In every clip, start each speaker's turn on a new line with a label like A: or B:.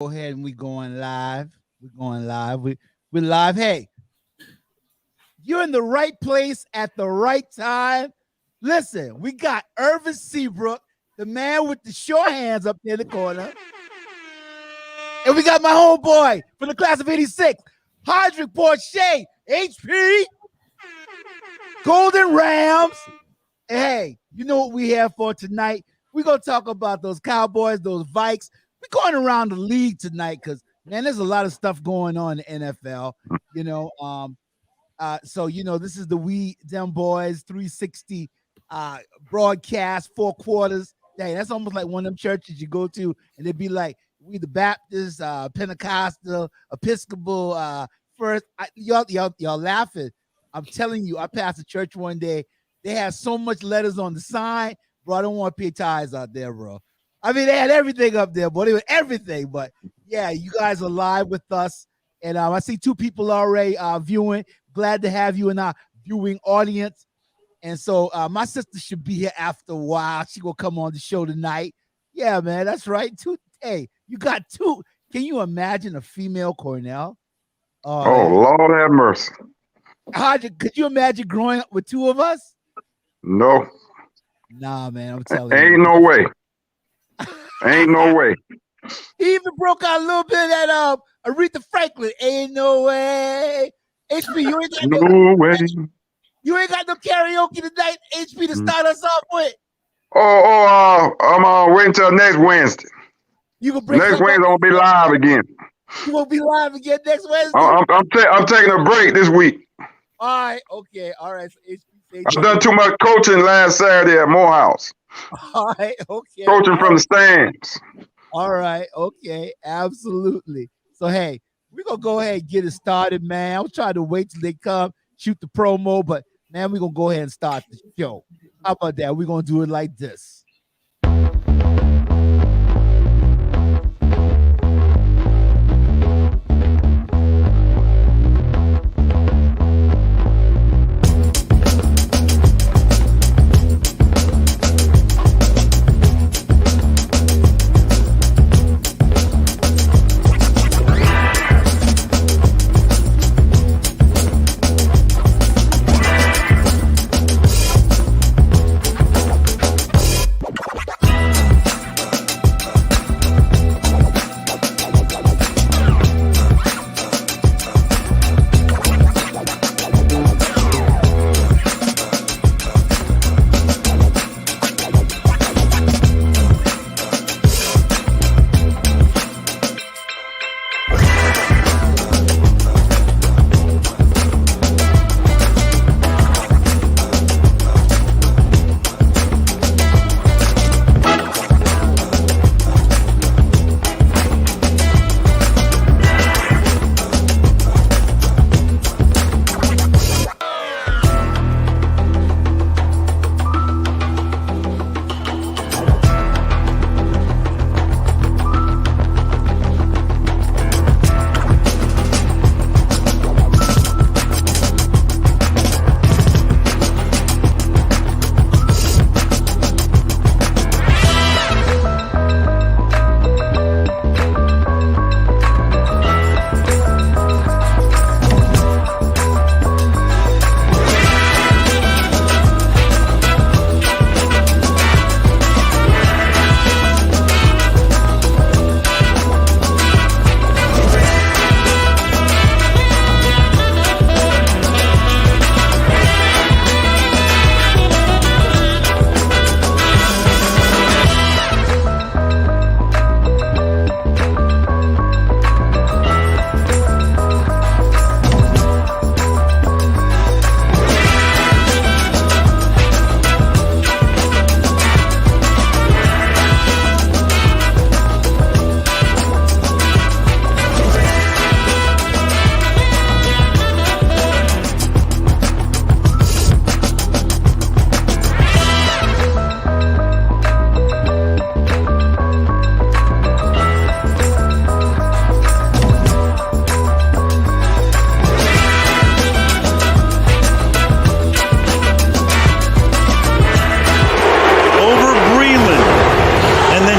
A: Go ahead and we going live. We're going live. We're live. Hey, you're in the right place at the right time. Listen, we got Irvin Seabrook, the man with the short hands up there in the corner. And we got my homeboy from the class of 86, Hydrick Porche, HP, Golden Rams. And hey, you know what we have for tonight? We're going to talk about those Cowboys, those Vikes. We're going around the league tonight because, man, there's a lot of stuff going on in the NFL, you know. This is the We Dem Boys 360 broadcast, 4 quarters. Dang, that's almost like one of them churches you go to, and they'd be like, we the Baptist, Pentecostal, Episcopal, first. Y'all laughing. I'm telling you, I passed a church one day. They had so much letters on the sign, bro. I don't want to pay tithes out there, bro. I mean, they had everything up there, boy. They were everything. But yeah, you guys are live with us. And I see 2 people already viewing. Glad to have you in our viewing audience. And so my sister should be here after a while. She gonna come on the show tonight. Yeah, man, that's right. 2. Hey, you got 2. Can you imagine a female Cornell?
B: Oh, Lord have mercy.
A: Could you imagine growing up with 2 of us?
B: No.
A: Nah, man, I'm telling you.
B: Ain't no way. Ain't no way.
A: He even broke out a little bit of that Aretha Franklin. Ain't no way. HP, you ain't got
B: no way.
A: You ain't got no karaoke tonight, HP, to start us off with.
B: I'm waiting till next Wednesday.
A: You can bring
B: next Wednesday, I'll be live again.
A: You won't be live again next Wednesday?
B: I'm taking a break this week.
A: All right, okay, all right. So HP,
B: I've done too much coaching last Saturday at Morehouse.
A: All right, okay.
B: Coaching from the stands.
A: All right, okay, absolutely. So, hey, we're going to go ahead and get it started, man. I'm trying to wait till they come, shoot the promo, but, man, we're going to go ahead and start the show. How about that? We're going to do it like this.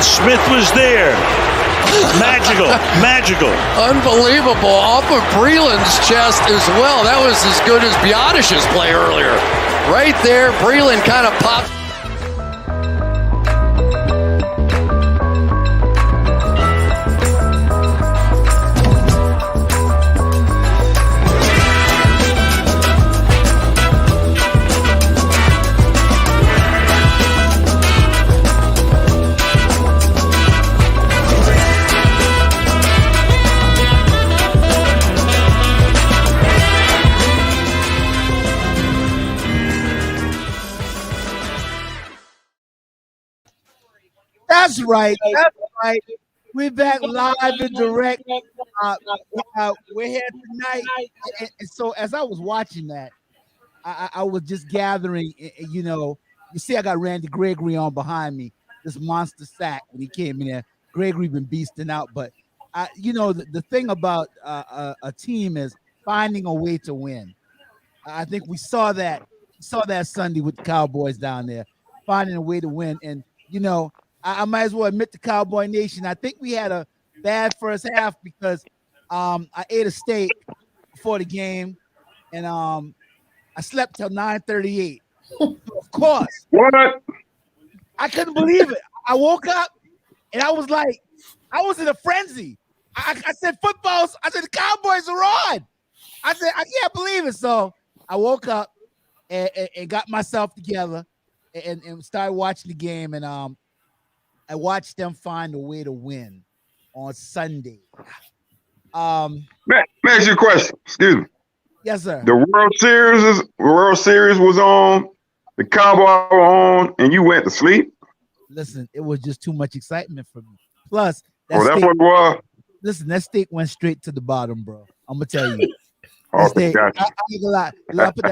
C: Smith was there. Magical.
D: Unbelievable. Off of Breland's chest as well. That was as good as Bionish's play earlier. Right there, Breland kind of popped.
A: That's right. That's right. We're back live and direct. We're here tonight. And so as I was watching that, I was just gathering, you see I got Randy Gregory on behind me, this monster sack when he came in there. Gregory been beasting out, but the thing about a team is finding a way to win. I think we saw that Sunday with the Cowboys down there, finding a way to win. And I might as well admit to Cowboy Nation, I think we had a bad first half because I ate a steak before the game, and I slept till 9:38. So of course,
B: What?
A: I couldn't believe it. I woke up and I was like, I was in a frenzy. I said, footballs. I said, the Cowboys are on. I said, I can't believe it. So I woke up and got myself together and started watching the game. And I watched them find a way to win on Sunday.
B: Man, ask you a question. Excuse me.
A: Yes, sir.
B: The World Series was on, the Cowboys were on, and you went to sleep?
A: Listen, it was just too much excitement for me. Plus,
B: That's what it was?
A: Listen, that steak went straight to the bottom, bro. I'm gonna tell you.
B: Okay, gotcha.
A: I ain't gonna lie. I put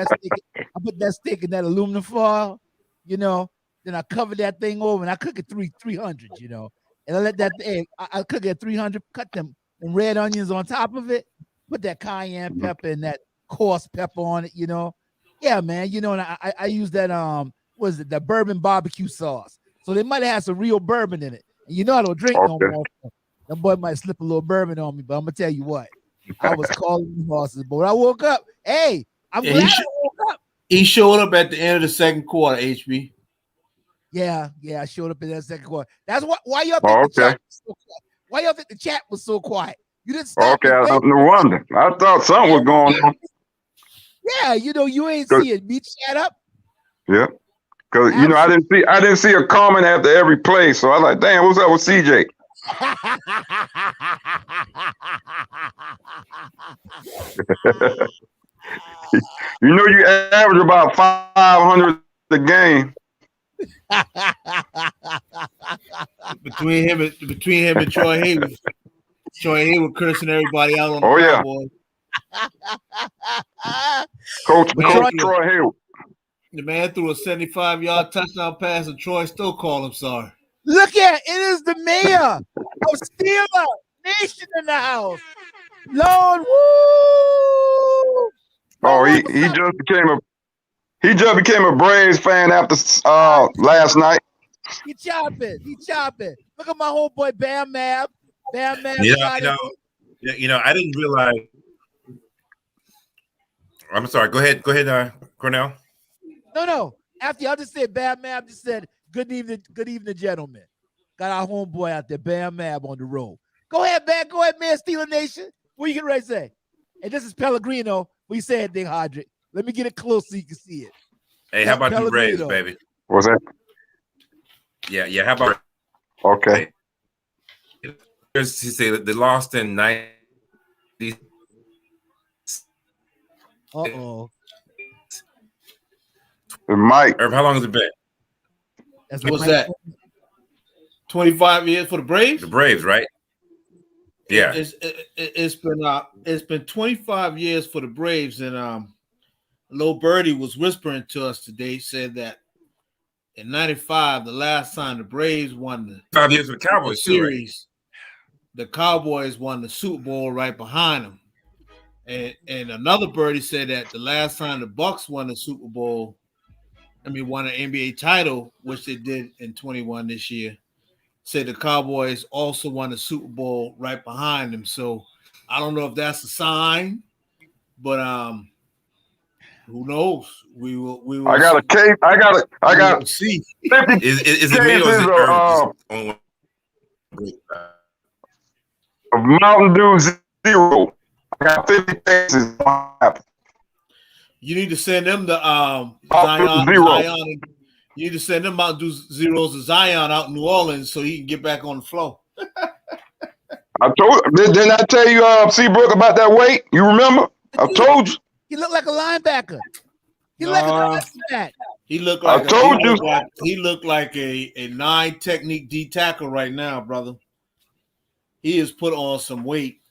A: that steak in that aluminum foil, then I cover that thing over and I cook it 300, and I let that thing, I cook it at 300, cut them red onions on top of it, put that cayenne pepper and that coarse pepper on it, Yeah, man, and I use that, the bourbon barbecue sauce. So they might have had some real bourbon in it. And I don't drink no more. That boy might slip a little bourbon on me, but I'm gonna tell you what, I was calling the horses. But when I woke up, hey, I'm glad I woke up.
E: He showed up at the end of the second quarter, HB.
A: Yeah, I showed up in that second quarter. That's why y'all think the chat was so quiet. Why y'all think the chat was so quiet? You didn't stop.
B: Okay, no wonder. I thought something was going on.
A: Yeah, you ain't see it. Me chat up.
B: Yeah. Because I didn't see a comment after every play. So I was like, damn, what's up with CJ? You average about 500 a game.
E: between him and Troy Hayward. Troy Hayward cursing everybody out on the Cowboys.
B: Coach Troy Hayward.
E: The man threw a 75-yard touchdown pass, and Troy still called him sorry.
A: Look at it is the mayor of Steeler Nation in the house. Lord, woo!
B: Oh, he just became a Braves fan after last night.
A: He chopping. Look at my homeboy Bam Mab. Bam Mab.
C: I didn't realize. I'm sorry. Go ahead, Cornell.
A: No. After y'all just said Bam Mab, just said good evening, gentlemen. Got our homeboy out there, Bam Mab, on the road. Go ahead, man, Steeler Nation. What you get ready to say? And this is Pellegrino. We said thing, Hodrick. Let me get it close so you can see it.
C: Hey, how about the Braves, baby?
B: What's that?
C: Yeah. How about?
B: Okay.
C: He said they lost in 90.
A: Uh-oh.
B: Mike.
C: Irv, how long has it been?
E: What's that? 25 years for the Braves?
C: The Braves, right? Yeah.
E: It's been 25 years for the Braves, and Lil Birdie was whispering to us today, said that in 95, the last time the Braves won the
C: 5 years for the Cowboys
E: series, the Cowboys won the Super Bowl right behind them. And another birdie said that the last time the Bucks won the Super Bowl, won an NBA title, which they did in 21 this year, say the Cowboys also won the Super Bowl right behind them. So I don't know if that's a sign, but who knows? We will.
B: I got a case. I got
E: see.
B: 50
C: Is it me or is
B: cases
C: it
B: of Mountain Dew Zero. I got 50 cases.
E: You need to send them the
B: Zero.
E: Zion. You need to send them Mountain Dew Zeros to Zion out in New Orleans so he can get back on the floor.
B: Didn't I tell you, Seabrook, about that weight? You remember? I told you.
A: He looked like a linebacker. He looked like a
E: He looked like
B: I told you.
E: He looked like a 9 technique D tackle right now, brother. He has put on some weight.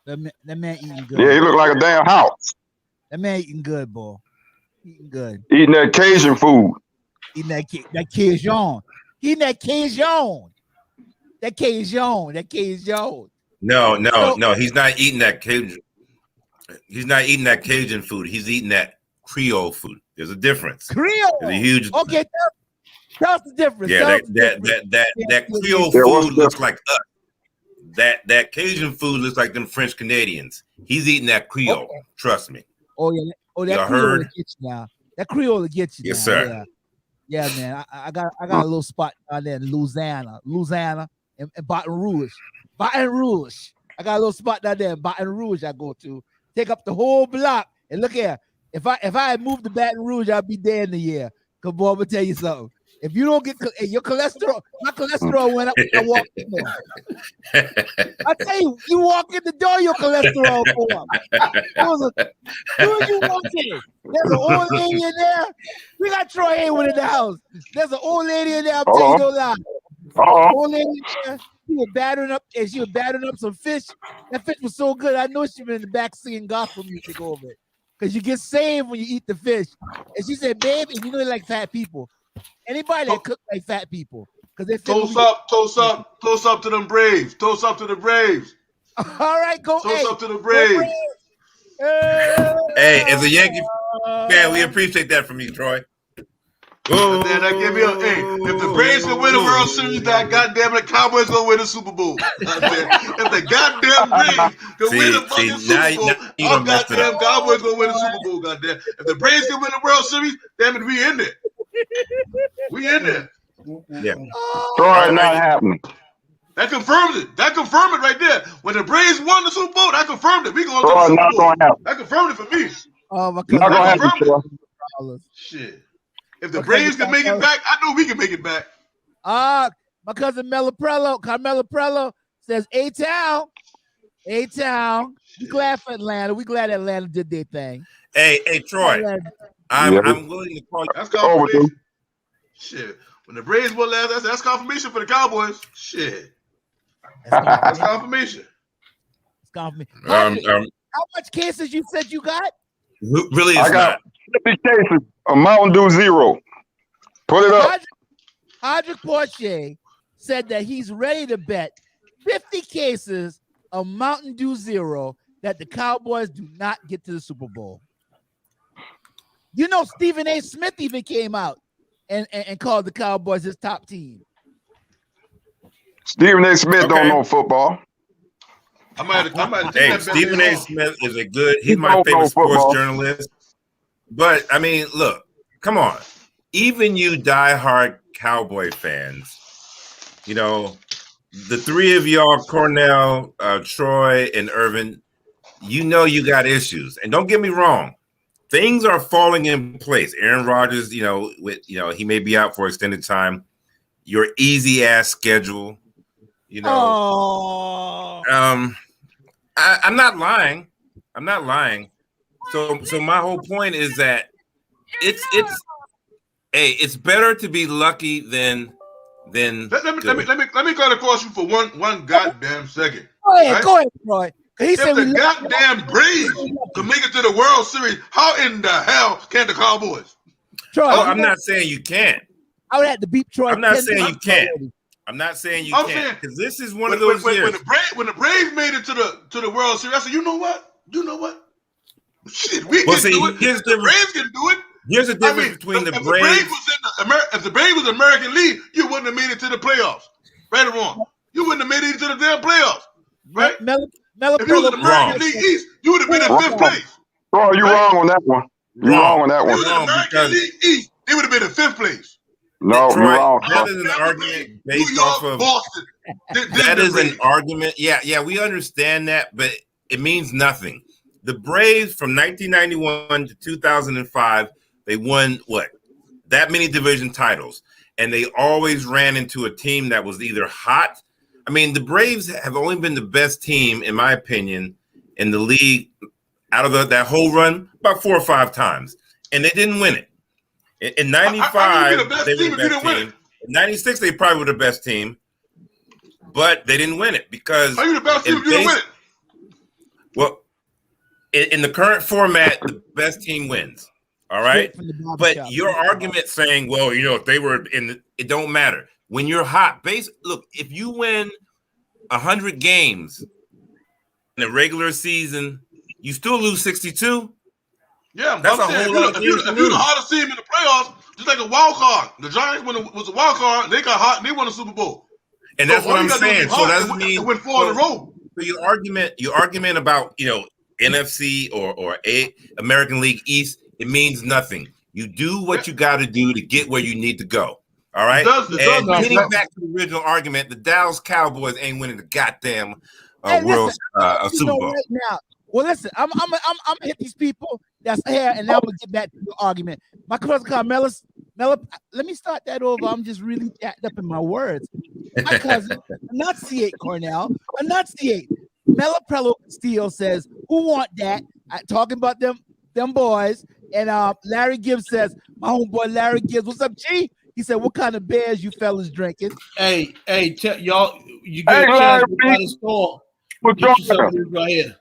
A: That man eating good.
B: Yeah, he looked like a damn house.
A: That man eating good, boy. Eating good.
B: Eating that Cajun food.
A: Eating that Cajun. Eating that Cajun. That Cajun. That Cajun.
C: No. He's not eating that Cajun. He's not eating that Cajun food. He's eating that Creole food. There's a difference.
A: Creole.
C: There's a huge.
A: Okay, tell the difference.
C: Yeah, that Creole food looks like us. That Cajun food looks like them French Canadians. He's eating that Creole. Okay. Trust me.
A: Oh yeah. Oh, that Creole will get you now. That Creole will get you.
C: Yes,
A: now.
C: sir.
A: Yeah, man. I got a little spot down there in Louisiana, and Baton Rouge. Baton Rouge. I got a little spot down there in Baton Rouge. I go to take up the whole block. And look here. If I had moved to Baton Rouge, I'd be dead in a year. Cause boy, I'm gonna tell you something. If you don't get your cholesterol, my cholesterol went up when I walked in there. I tell you, you walk in the door, your cholesterol go up. As soon as you walk in, there's an old lady in there. We got Troy Hayward in the house. There's an old lady in there. I'm telling you no lie. Old lady in there. She was battering up some fish. That fish was so good. I know she been in the back singing gospel music over it. Because you get saved when you eat the fish. And she said, baby, you know they like fat people. Anybody that cook like fat people. Because they
F: toast up to them Braves. Toast up to the Braves.
A: All right, go.
F: Toast up to the Braves.
C: Hey, as a Yankee fan, we appreciate that from you, Troy.
F: That give me if the Braves can win the World Series, that goddamn the Cowboys gonna win the Super Bowl. If the goddamn Braves can win the fucking Super Bowl, I'm goddamn Cowboys gonna win the Super Bowl. Goddamn, if the Braves can win the World Series, damn it, we in there. We in there.
C: Yeah.
B: Troy, not happening.
F: That confirms it. That confirmed it right there. When the Braves won the Super Bowl, that confirmed it. We going to
B: Troy,
F: the
B: not
F: Super Bowl.
B: gonna happen.
F: That confirmed it for me.
A: Oh my
B: God. Not gonna happen, Troy.
F: Shit. If the Braves can make it back, I know we can make it back.
A: My cousin Carmelo Prello says, A-Town. We glad for Atlanta. We glad Atlanta did their thing.
C: Hey, Troy. I'm willing to call you.
F: That's confirmation. Shit. When the Braves won last, that's confirmation for the Cowboys. Shit. That's confirmation.
A: It's confirmation. How much cases you said you got?
C: Really,
B: I got 50 cases of Mountain Dew Zero. Put it up.
A: Hodrick Portier said that he's ready to bet 50 cases of Mountain Dew Zero that the Cowboys do not get to the Super Bowl. You know, Stephen A. Smith even came out and called the Cowboys his top team.
B: Stephen A. Smith don't know football.
C: Hey, Stephen A. Smith is he's my favorite sports journalist. But, I mean, look, come on. Even you diehard Cowboy fans, you know, the three of y'all, Cornell, Troy, and Irvin, you know you got issues. And don't get me wrong. Things are falling in place. Aaron Rodgers, he may be out for extended time. Your easy ass schedule, I'm not lying. So my whole point is that it's better to be lucky than.
F: Let me cut across you for one goddamn second.
A: Go ahead, Troy.
F: If the goddamn Braves can make it to the World Series, how in the hell can the Cowboys?
A: Troy,
C: I'm not saying you can't.
A: I would have to beat Troy.
C: I'm not saying you can't. I'm not saying you can't, because this is one of those years.
F: When the Braves made it to the World Series, I said, you know what? Shit, we
C: can
F: do it. The Braves can do it.
C: Here's the difference between the Braves.
F: If the Braves was American League, you wouldn't have made it to the playoffs. Right or wrong? You wouldn't have made it into the damn playoffs, right? If you was in the American League East, you would have been in 5th place.
B: Bro, you're wrong on that one. You're wrong on that one.
F: If you was in the American League East, they would have been in 5th place.
B: No,
C: Detroit,
B: you're wrong.
C: That is an argument based off of
F: Boston.
C: That is an argument. Yeah, we understand that, but it means nothing. The Braves from 1991 to 2005, they won what? That many division titles, and they always ran into a team that was either hot. I mean, the Braves have only been the best team, in my opinion, in the league out of that whole run about 4 or 5 times, and they didn't win it. In 95, they were the best team. In 96, they probably were the best team, but they didn't win it because.
F: Are you the best team if you didn't win it?
C: Well, in the current format, the best team wins. All right, but your argument saying, well, if they were it don't matter when you're hot. Look, if you win 100 games in a regular season, you still lose 62.
F: Yeah,
C: that's a whole lot.
F: If you're the hottest team in the playoffs, just like a wild card. The Giants, when it was a wild card, they got hot and they won a Super Bowl.
C: And that's what I'm saying. So that doesn't mean
F: win 4 in a row.
C: So your argument about NFC or American League East, it means nothing. You do what you got to do to get where you need to go. All right. And getting back to the original argument, the Dallas Cowboys ain't winning the goddamn World Super Bowl.
A: Right now, well, listen, I'm gonna hit these people that's here, and now we'll get back to your argument. My cousin called Melo. Let me start that over. I'm just really jacked up in my words. My cousin, enunciate, Cornell, enunciate. Melo Prello Steele says, "Who want that?" Talking about them boys, and Larry Gibbs says, "My homeboy Larry Gibbs, what's up, G?" He said, "What kind of beers you fellas drinking?"
E: Hey, y'all, you get a chance to buy the store. Get you some of this right here.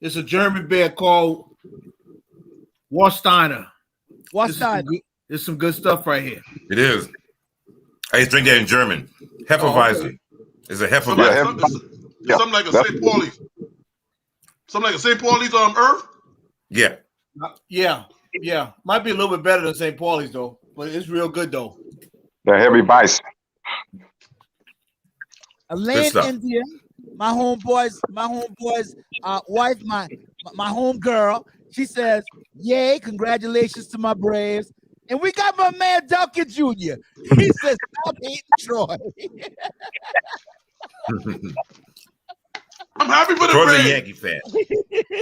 E: It's a German beer called Warsteiner. There's some good stuff right here.
C: It is. I used to drink that in German. Hefeweizen. Okay. It's a Hefeweizen.
F: Something like a St. Pauli's. Something like a St. Pauli's Earth?
C: Yeah.
E: Yeah. Might be a little bit better than St. Pauli's, though. But it's real good, though.
B: The heavy bice.
A: Elaine India, my homeboy's wife, my home girl. She says, "Yay, congratulations to my Braves." And we got my man Duncan Jr. He says, "Stop hating Troy."
F: I'm happy for the
C: Troy's
F: Braves.
C: a Yankee fan.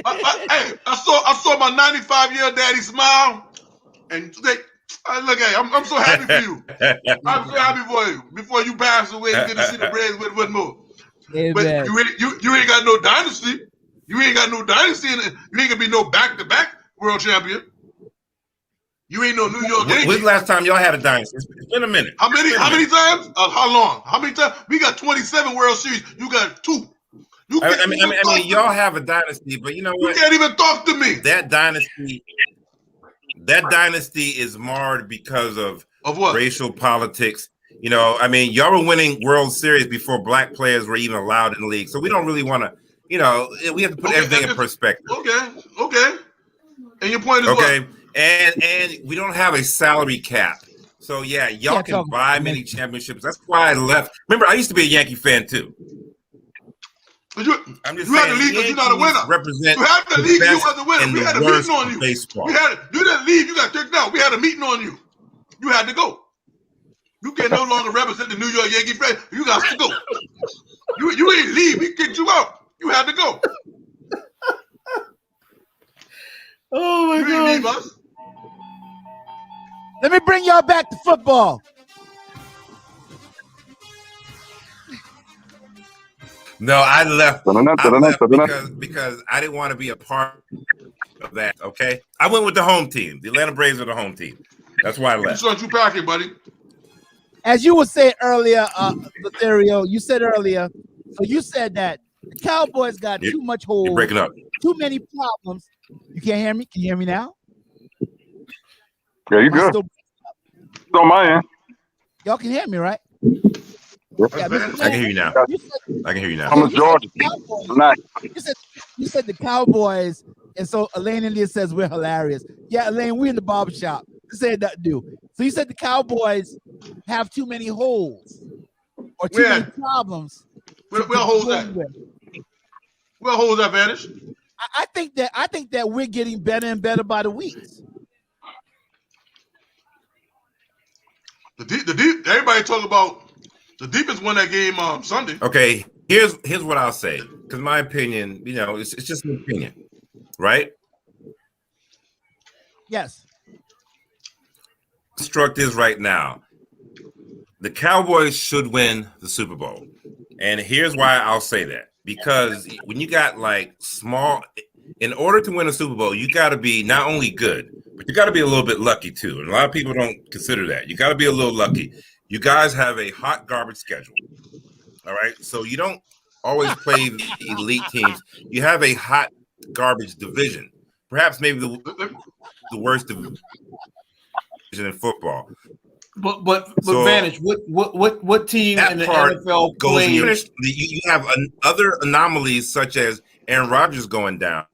F: I saw my 95-year daddy smile, and look at you. I'm so happy for you. I'm so happy for you. Before you pass away, you get to see the Braves with one more. Amen. But you ain't got no dynasty. You ain't got no dynasty, and you ain't gonna be no back-to-back world champion. You ain't no New York Yankees.
C: When's the last time y'all had a dynasty? It's been a minute.
F: How many times? How long? How many times? We got 27 World Series. You got 2.
C: I mean, y'all have a dynasty, but you know what?
F: You can't even talk to me.
C: That dynasty is marred because of
F: what?
C: Racial politics. I mean, y'all were winning World Series before black players were even allowed in the league. So we don't really want to, we have to put everything in perspective.
F: Okay. And your point is what?
C: And we don't have a salary cap. So yeah, y'all can buy many championships. That's why I left. Remember, I used to be a Yankee fan too.
F: I'm just saying, you had to leave because you're not a winner. You had to leave because you wasn't a winner. We had a meeting on you. You didn't leave. You got kicked out. We had a meeting on you. You had to go. You can no longer represent the New York Yankee fan. You got to go. You ain't leave. We kicked you out. You had to go.
E: Oh my God.
F: You ain't leave us.
A: Let me bring y'all back to football.
C: No, I left because I didn't want to be a part of that. Okay, I went with the home team. The Atlanta Braves are the home team. That's why I left.
F: You packing, buddy.
A: As you were saying earlier, Lothario, you said earlier. So you said that the Cowboys got too much hold.
C: You're breaking up.
A: Too many problems. You can't hear me? Can you hear me now?
B: Yeah, you good. Still on my end.
A: Y'all can hear me, right?
C: Yeah, I can hear you now. I can hear you now.
B: I'm a Georgia.
A: You said the Cowboys, and so Elaine India says we're hilarious. Yeah, Elaine, we in the barbershop. This ain't nothing new. So you said the Cowboys have too many holes. or too many problems.
F: Where holds that? Where holds that, Vanish?
A: I think that we're getting better and better by the weeks.
F: The deep. Everybody talk about the defense won that game Sunday.
C: Okay, here's what I'll say, because my opinion, it's just an opinion, right?
A: Yes.
C: Construct is right now. The Cowboys should win the Super Bowl, and here's why I'll say that. Because when you got in order to win a Super Bowl, you got to be not only good, but you got to be a little bit lucky too. And a lot of people don't consider that. You got to be a little lucky. You guys have a hot garbage schedule. All right. So you don't always play the elite teams. You have a hot garbage division. Perhaps maybe the worst division in football.
E: But Vantage, what team in the NFL plays?
C: You have other anomalies such as Aaron Rodgers going down.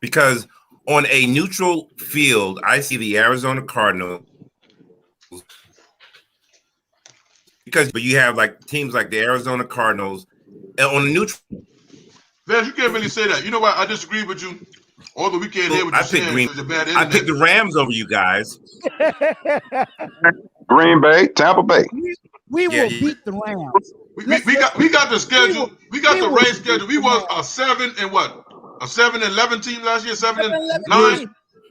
C: Because on a neutral field, I see the Arizona Cardinals. But you have teams like the Arizona Cardinals on a neutral.
F: Vantage, you can't really say that. You know what? I disagree with you. All the weekend here with
C: I picked the Rams over you guys.
B: Green Bay, Tampa Bay.
A: We will beat the Rams.
F: We got the schedule. We got the right schedule. We was a 7-11 team last year. 7-9.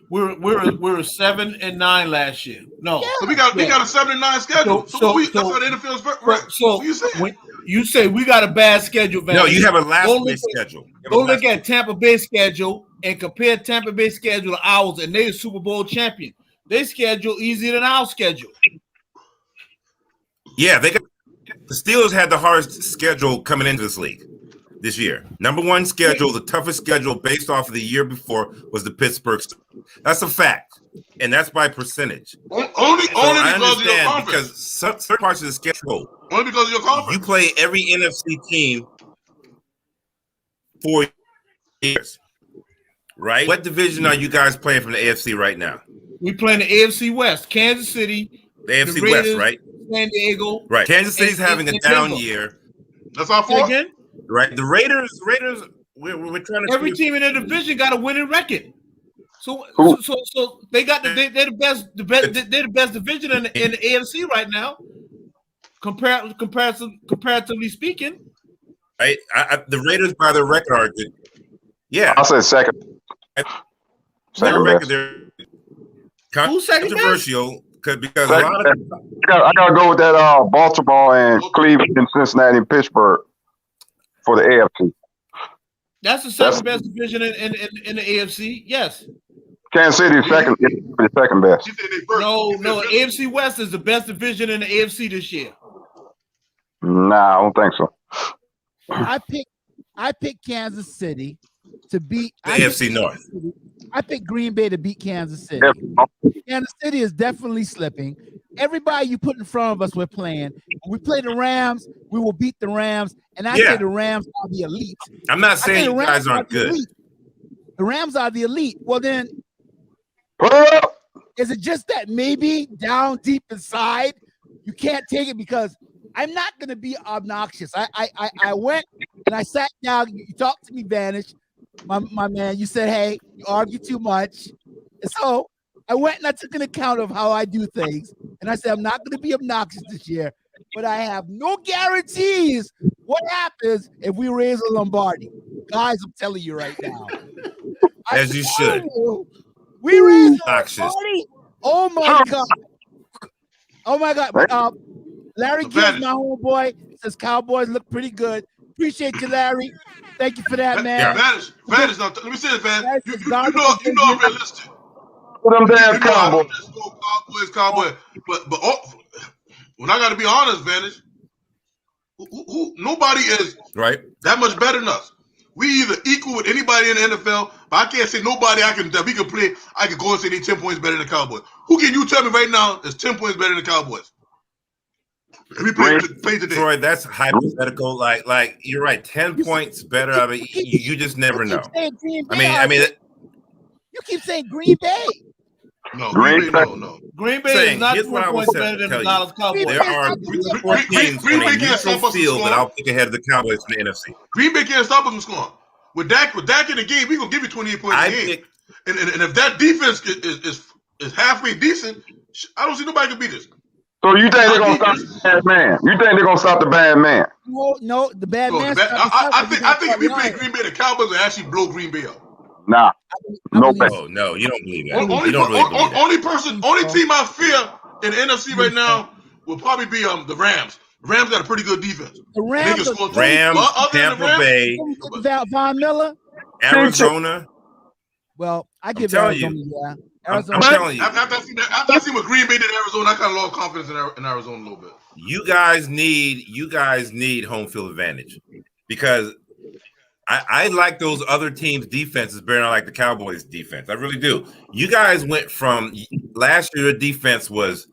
E: We were 7-9 last year. No,
F: yeah. So we got a 7-9 schedule. That's how the NFL's right.
E: So when you say we got a bad schedule, Van,
C: no, you have a last place schedule.
E: Go look at Tampa Bay schedule and compare Tampa Bay schedule to ours, and they're the Super Bowl champion. Their schedule easier than our schedule.
C: Yeah, the Steelers had the hardest schedule coming into this league this year. Number one schedule, the toughest schedule based off of the year before was the Pittsburgh Steelers. That's a fact, and that's by percentage.
F: Only because of your conference.
C: Because certain parts of the schedule.
F: Only because of your conference.
C: You play every NFC team 4 years, right? What division are you guys playing from the AFC right now?
E: We playing the AFC West, Kansas City,
C: the AFC West, right?
E: San Diego,
C: right? Kansas City's having a down year.
F: That's our fault.
E: Again,
C: right? The Raiders. We're trying to.
E: Every team in the division got a winning record. So they got they're the best. They're the best division in the AFC right now. Comparatively speaking,
C: right? The Raiders by their record are good. Yeah,
B: I'll say second.
C: Second record, they're
E: controversial
C: because a lot of
B: I gotta go with that Baltimore and Cleveland and Cincinnati and Pittsburgh for the AFC.
E: That's the second best division in the AFC. Yes.
B: Kansas City is second best.
E: No, AFC West is the best division in the AFC this year.
B: Nah, I don't think so.
A: I picked Kansas City to beat
C: the AFC North.
A: I picked Green Bay to beat Kansas City. Kansas City is definitely slipping. Everybody you put in front of us, we're playing. When we play the Rams, we will beat the Rams. And I say the Rams are the elite.
C: I'm not saying you guys aren't good.
A: The Rams are the elite. Well, then, is it just that maybe down deep inside you can't take it? Because I'm not going to be obnoxious. I went and I sat down. You talked to me, Vanish, my man. You said, hey, you argue too much. And so I went and I took an account of how I do things. And I said, I'm not going to be obnoxious this year, but I have no guarantees what happens if we raise a Lombardi. Guys, I'm telling you right now.
C: As you should.
A: We raise a Lombardi. Oh, my God. Oh, my God. Larry Gibbs, my homeboy, says Cowboys look pretty good. Appreciate you, Larry. Thank you for that, man.
F: Yeah. Vantage. Let me say this, man. You know I'm realistic.
B: Them damn Cowboys.
F: Cowboys. But when I got to be honest, Vantage, nobody is that much better than us. We either equal with anybody in the NFL, but I can't say nobody that we can play. I can go and say they're 10 points better than the Cowboys. Who can you tell me right now is 10 points better than the Cowboys? We play today.
C: Troy, that's hypothetical. Like you're right. 10 points better. I mean, you just never know.
A: I mean, you keep saying Green Bay.
F: No,
B: Green
F: Green Bay,
B: Bay.
F: no.
E: Green Bay
C: Saying,
E: is not
C: here's
E: 4
C: what I would
E: points better than
C: tell
E: the
C: you.
E: Dallas Cowboys.
C: There are three teams
F: Green
C: on a
F: Bay can't
C: neutral
F: stop us from
C: field that
F: scoring.
C: I'll pick ahead of the Cowboys in the NFC.
F: Green Bay can't stop us from scoring. With Dak in the game, we gonna give you 28 points a game. And if that defense is halfway decent, I don't see nobody can beat us.
B: So you think they're gonna stop the bad man? You think they're gonna stop the bad man?
A: No, the bad man.
F: I think if we play Green Bay, the Cowboys will actually blow Green Bay up.
B: Nah, no bet.
C: Oh no, you don't believe that.
F: Only team I fear in the NFC right now will probably be the Rams. The Rams got a pretty good defense.
A: The Rams,
C: Tampa Bay,
A: Von Miller,
C: Arizona.
A: Well, I give
C: telling
A: Arizona.
C: you.
A: Yeah, Arizona.
C: I'm telling you.
F: After I see what Green Bay did in Arizona, I kind of lost confidence in Arizona a little bit.
C: You guys need home field advantage because I like those other teams' defenses better than I like the Cowboys' defense. I really do. You guys went from last year, your defense was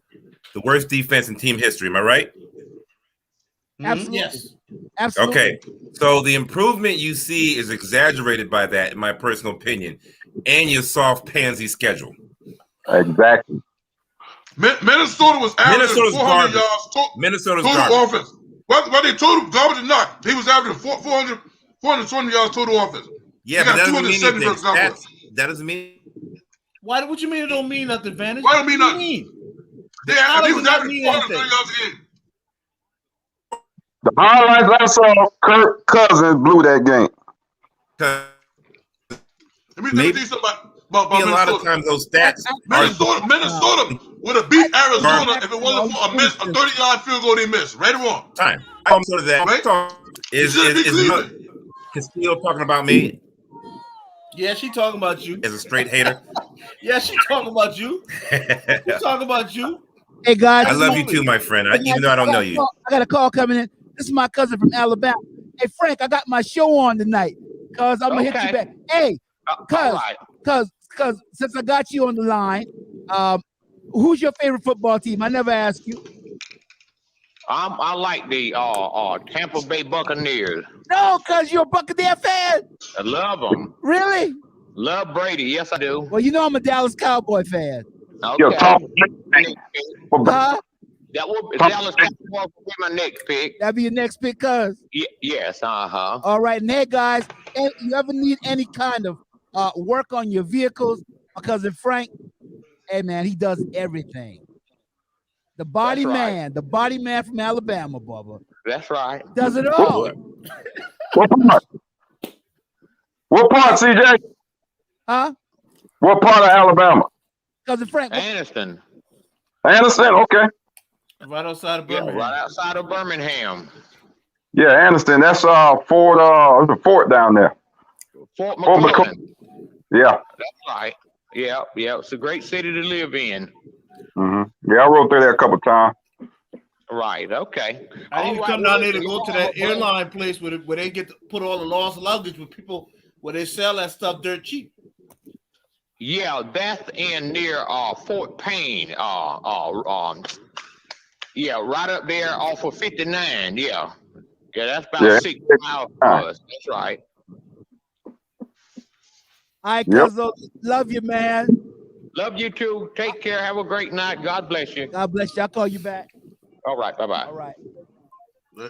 C: the worst defense in team history. Am I right?
A: Absolutely.
E: Yes.
A: Absolutely.
C: Okay. So the improvement you see is exaggerated by that, in my personal opinion, and your soft pansy schedule.
B: Exactly.
F: Minnesota was averaging 400
C: garbage.
F: yards.
C: Minnesota's
F: total
C: garbage.
F: offense. Whether they total garbage or not, he was averaging 420 yards total offense.
C: Yeah, but that doesn't mean anything. That doesn't mean.
E: What you mean it don't mean nothing, Vantage?
F: Why don't mean nothing?
E: He
F: was averaging 430 yards a game.
B: The highlights I saw, Kirk Cousins blew that game.
F: Let me tell you something about
C: a lot of times those stats.
F: Minnesota would have beat Arizona if it wasn't for a 30-yard field goal they missed. Right or wrong?
C: Time. I'm sort of that.
F: Right?
C: Is Castillo talking about me?
E: Yeah, she talking about you.
C: As a straight hater?
E: Yeah, she talking about you. She talking about you.
A: Hey guys,
C: I love you too, my friend. Even though I don't know you.
A: I got a call coming in. This is my cousin from Alabama. Hey Frank, I got my show on tonight. Cause I'm gonna hit you back. Hey, cause since I got you on the line, who's your favorite football team? I never asked you.
G: I like the Tampa Bay Buccaneers.
A: No, cause you're a Buccaneer fan.
G: I love them.
A: Really?
G: Love Brady. Yes, I do.
A: Well, you know I'm a Dallas Cowboy fan.
G: Okay.
A: Huh?
G: That would Dallas Cowboys would be my next pick.
A: That'd be your next pick, cuz.
G: Yes.
A: All right, and hey guys, if you ever need any kind of work on your vehicles, my cousin Frank, hey man, he does everything. The body man from Alabama, Bubba.
G: That's right.
A: Does it all.
B: What part, CJ?
A: Huh?
B: What part of Alabama?
A: Cousin Frank.
G: Anderson,
B: okay.
E: Right outside of Birmingham.
G: Yeah, right outside of Birmingham.
B: Yeah, Anderson. That's Fort. The fort down there.
G: Fort McClellan.
B: Yeah.
G: That's right. Yeah. It's a great city to live in.
B: Mm-hmm. Yeah, I rode through there a couple of times.
G: Right. Okay.
E: I need to come down there to go to that airline place where they get to put all the lost luggage with people where they sell that stuff dirt cheap.
G: Yeah, that's in near Fort Payne. Yeah, right up there off of 59. Yeah, that's about 6 miles from us. That's right.
A: All right, Cuzzo, love you, man.
G: Love you too. Take care. Have a great night. God bless you.
A: God bless you. I'll call you back.
G: All right. Bye-bye.
A: All right.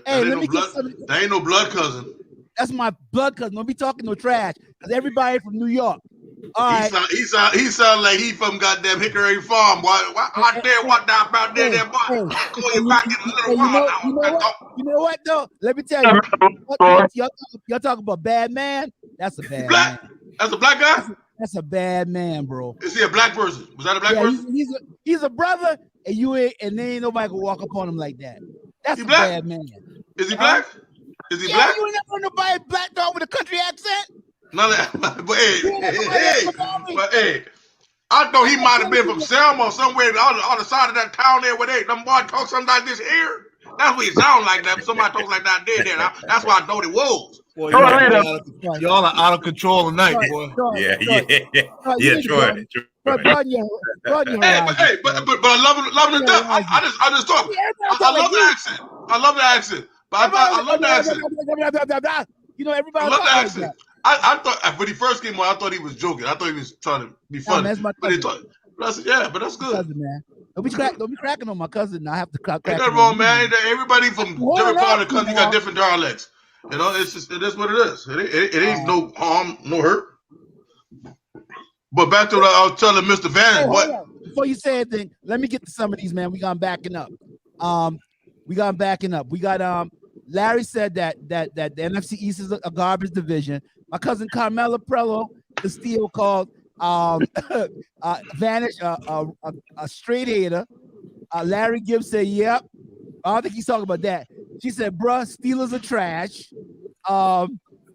F: Hey, let me get some. That ain't no blood cousin.
A: That's my blood cousin. Don't be talking no trash. Because everybody from New York. All right.
F: He sound like he from goddamn Hickory Farm. Why out there? What down about there? That boy. Call you back in a little while.
A: You know what though? Let me tell you. Y'all talking about bad man? That's a bad man.
F: That's a black guy?
A: That's a bad man, bro.
F: Is he a black person? Was that a black person?
A: He's a brother, and there ain't nobody can walk up on him like that. That's a bad man.
F: Is he black? Is he black?
A: You ain't never heard nobody black dog with a country accent?
F: No, but hey, I thought he might have been from Selma or somewhere on the side of that town there where them boys talk something like this here. That's what he sound like that. Somebody talks like that there. That's why I thought it was.
E: Boy, y'all are out of control tonight, boy.
C: Yeah, Troy.
F: But I love him to death. I just talk. I love the accent. I love the accent. But I love the accent.
A: You know, everybody.
F: I love the accent. I thought when he first came on, I thought he was joking. I thought he was trying to be funny.
A: That's my
F: but But I said, yeah, but that's good.
A: Cousin, man. Don't be cracking on my cousin. I have to crack.
F: Ain't nothing wrong, man. Everybody from different part of the country got different dialects. You know, it is what it is. It ain't no harm, no hurt. But back to what I was telling Mr. Vannon. What?
A: Before you say anything, let me get to some of these, man. We got backing up. We got Larry said that the NFC East is a garbage division. My cousin Carmelo Prello Castillo called Vanish a straight hater. Larry Gibbs said, yep. I don't think he's talking about that. She said, bruh, Steelers are trash.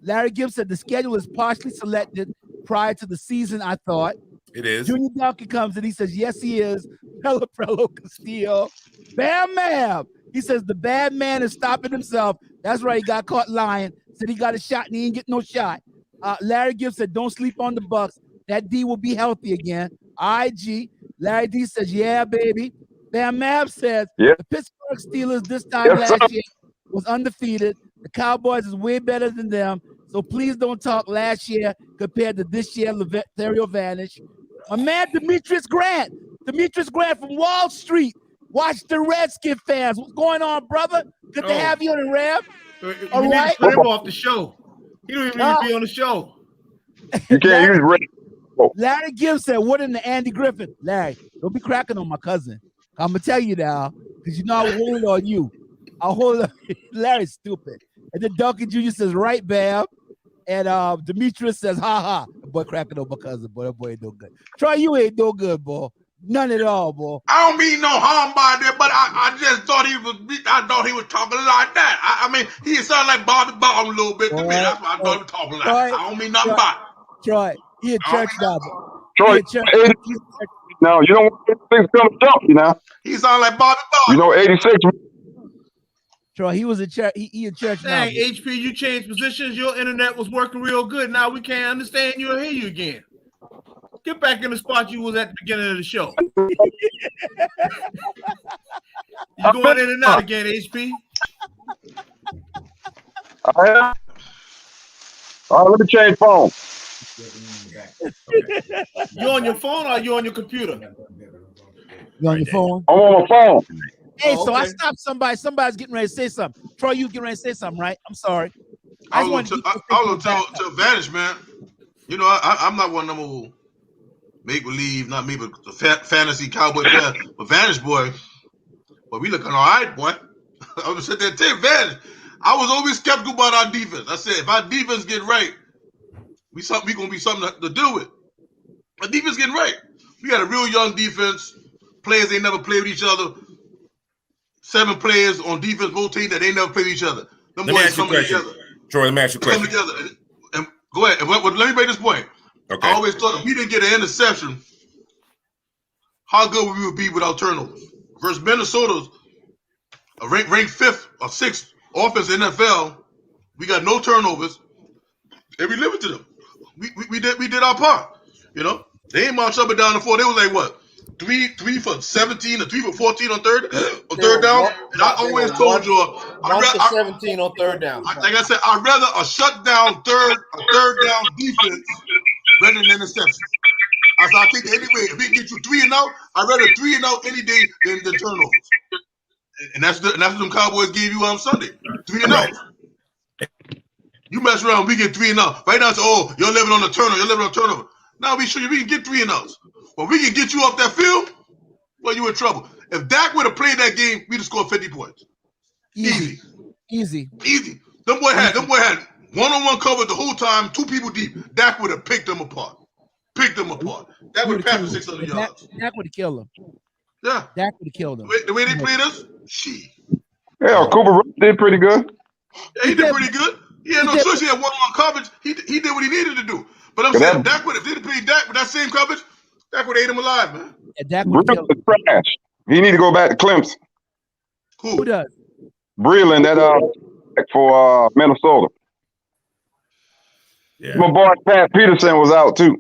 A: Larry Gibbs said the schedule is partially selected prior to the season, I thought.
C: It is.
A: Junior Duncan comes and he says, yes, he is. Prello Castillo. Bam. He says the bad man is stopping himself. That's right. He got caught lying. Said he got a shot and he ain't get no shot. Larry Gibbs said, don't sleep on the Bucks. That D will be healthy again. IG. Larry D says, yeah, baby. Bam Mab says, the Pittsburgh Steelers this time last year was undefeated. The Cowboys is way better than them. So please don't talk last year compared to this year, Levario Vanish. My man, Demetrius Grant from Wall Street. Watch the Redskin fans. What's going on, brother? Good to have you on the Rev.
E: All right. Put him off the show. He don't even need to be on the show.
B: You can't use Red.
A: Larry Gibbs said, what in the Andy Griffin? Larry, don't be cracking on my cousin. I'm going to tell you now, because you know I'll hold on you. I'll hold on. Larry's stupid. And then Duncan Jr. says, right, Bam. And Demetrius says, ha. The boy cracking on my cousin, boy. That boy ain't no good. Troy, you ain't no good, boy. None at all, boy.
F: I don't mean no harm by that, but I just thought he was talking like that. I mean, he sounded like Bobby Bottom a little bit to me. That's why I thought he was talking like that. I don't mean nothing by it.
A: Troy, he in church now.
B: Troy, now you don't want things to come jump, you know.
F: He sound like Bobby Bottom.
B: You know, 86.
A: Troy, he was in church. He in church now.
E: Dang, HP, you changed positions. Your internet was working real good. Now we can't understand you or hear you again. Get back in the spot you was at the beginning of the show. You going in and out again, HP?
B: All right, let me change phone.
E: You on your phone or you on your computer?
A: You on your phone?
B: I'm on my phone.
A: Hey, so I stopped somebody. Somebody's getting ready to say something. Troy, you getting ready to say something, right? I'm sorry.
F: I was going to tell Vanish, man. You know, I'm not one of them who make believe, not me, but the fantasy cowboy fan. But Vanish, boy, we looking all right, boy. I was sitting there and tell Vanish. I was always skeptical about our defense. I said, if our defense get right, we gonna be something to deal with. Our defense getting right. We got a real young defense. Players ain't never played with each other. 7 players on defense rotate that they never played with each other. Them boys coming together.
C: Troy, let me ask you a question.
F: Coming together. And go ahead. Let me make this point.
C: Okay.
F: I always thought if we didn't get an interception, how good we would be without turnovers. Versus Minnesota's ranked 5th or 6th offense in NFL. We got no turnovers, and we limited them. We did our part. You know, they ain't marched up and down the floor. They was like what? 3 for 17 or 3 for 14 on third down. And I always told you,
E: 17 on third down.
F: Like I said, I'd rather a shutdown third down defense rather than interception. I think anyway, if we can get you 3 and out, I'd rather 3 and out any day than turnovers. And that's what them Cowboys gave you on Sunday. 3 and out. You mess around, we get 3 and out. Right now, it's you're living on the turnover. Now we show you we can get 3 and outs. But we can get you off that field, well, you in trouble. If Dak would have played that game, we'd have scored 50 points. Easy. Them boy had one-on-one covered the whole time, 2 people deep. Dak would have picked them apart. Dak would have passed for 600 yards.
A: Dak would have killed him.
F: Yeah.
A: Dak would have killed him.
F: The way they played us,
B: Yeah, Cooper Rush did pretty good.
F: Yeah, he did pretty good. He had no choice. He had one-on-one coverage. He did what he needed to do. But I'm saying, Dak would have did play Dak with that same coverage. Dak would have ate him alive, man.
A: Yeah, Dak would have killed him.
B: Trash. He need to go back to Clemson.
A: Who does?
B: Breland, that for Minnesota.
C: Yeah.
B: My boy Pat Peterson was out too.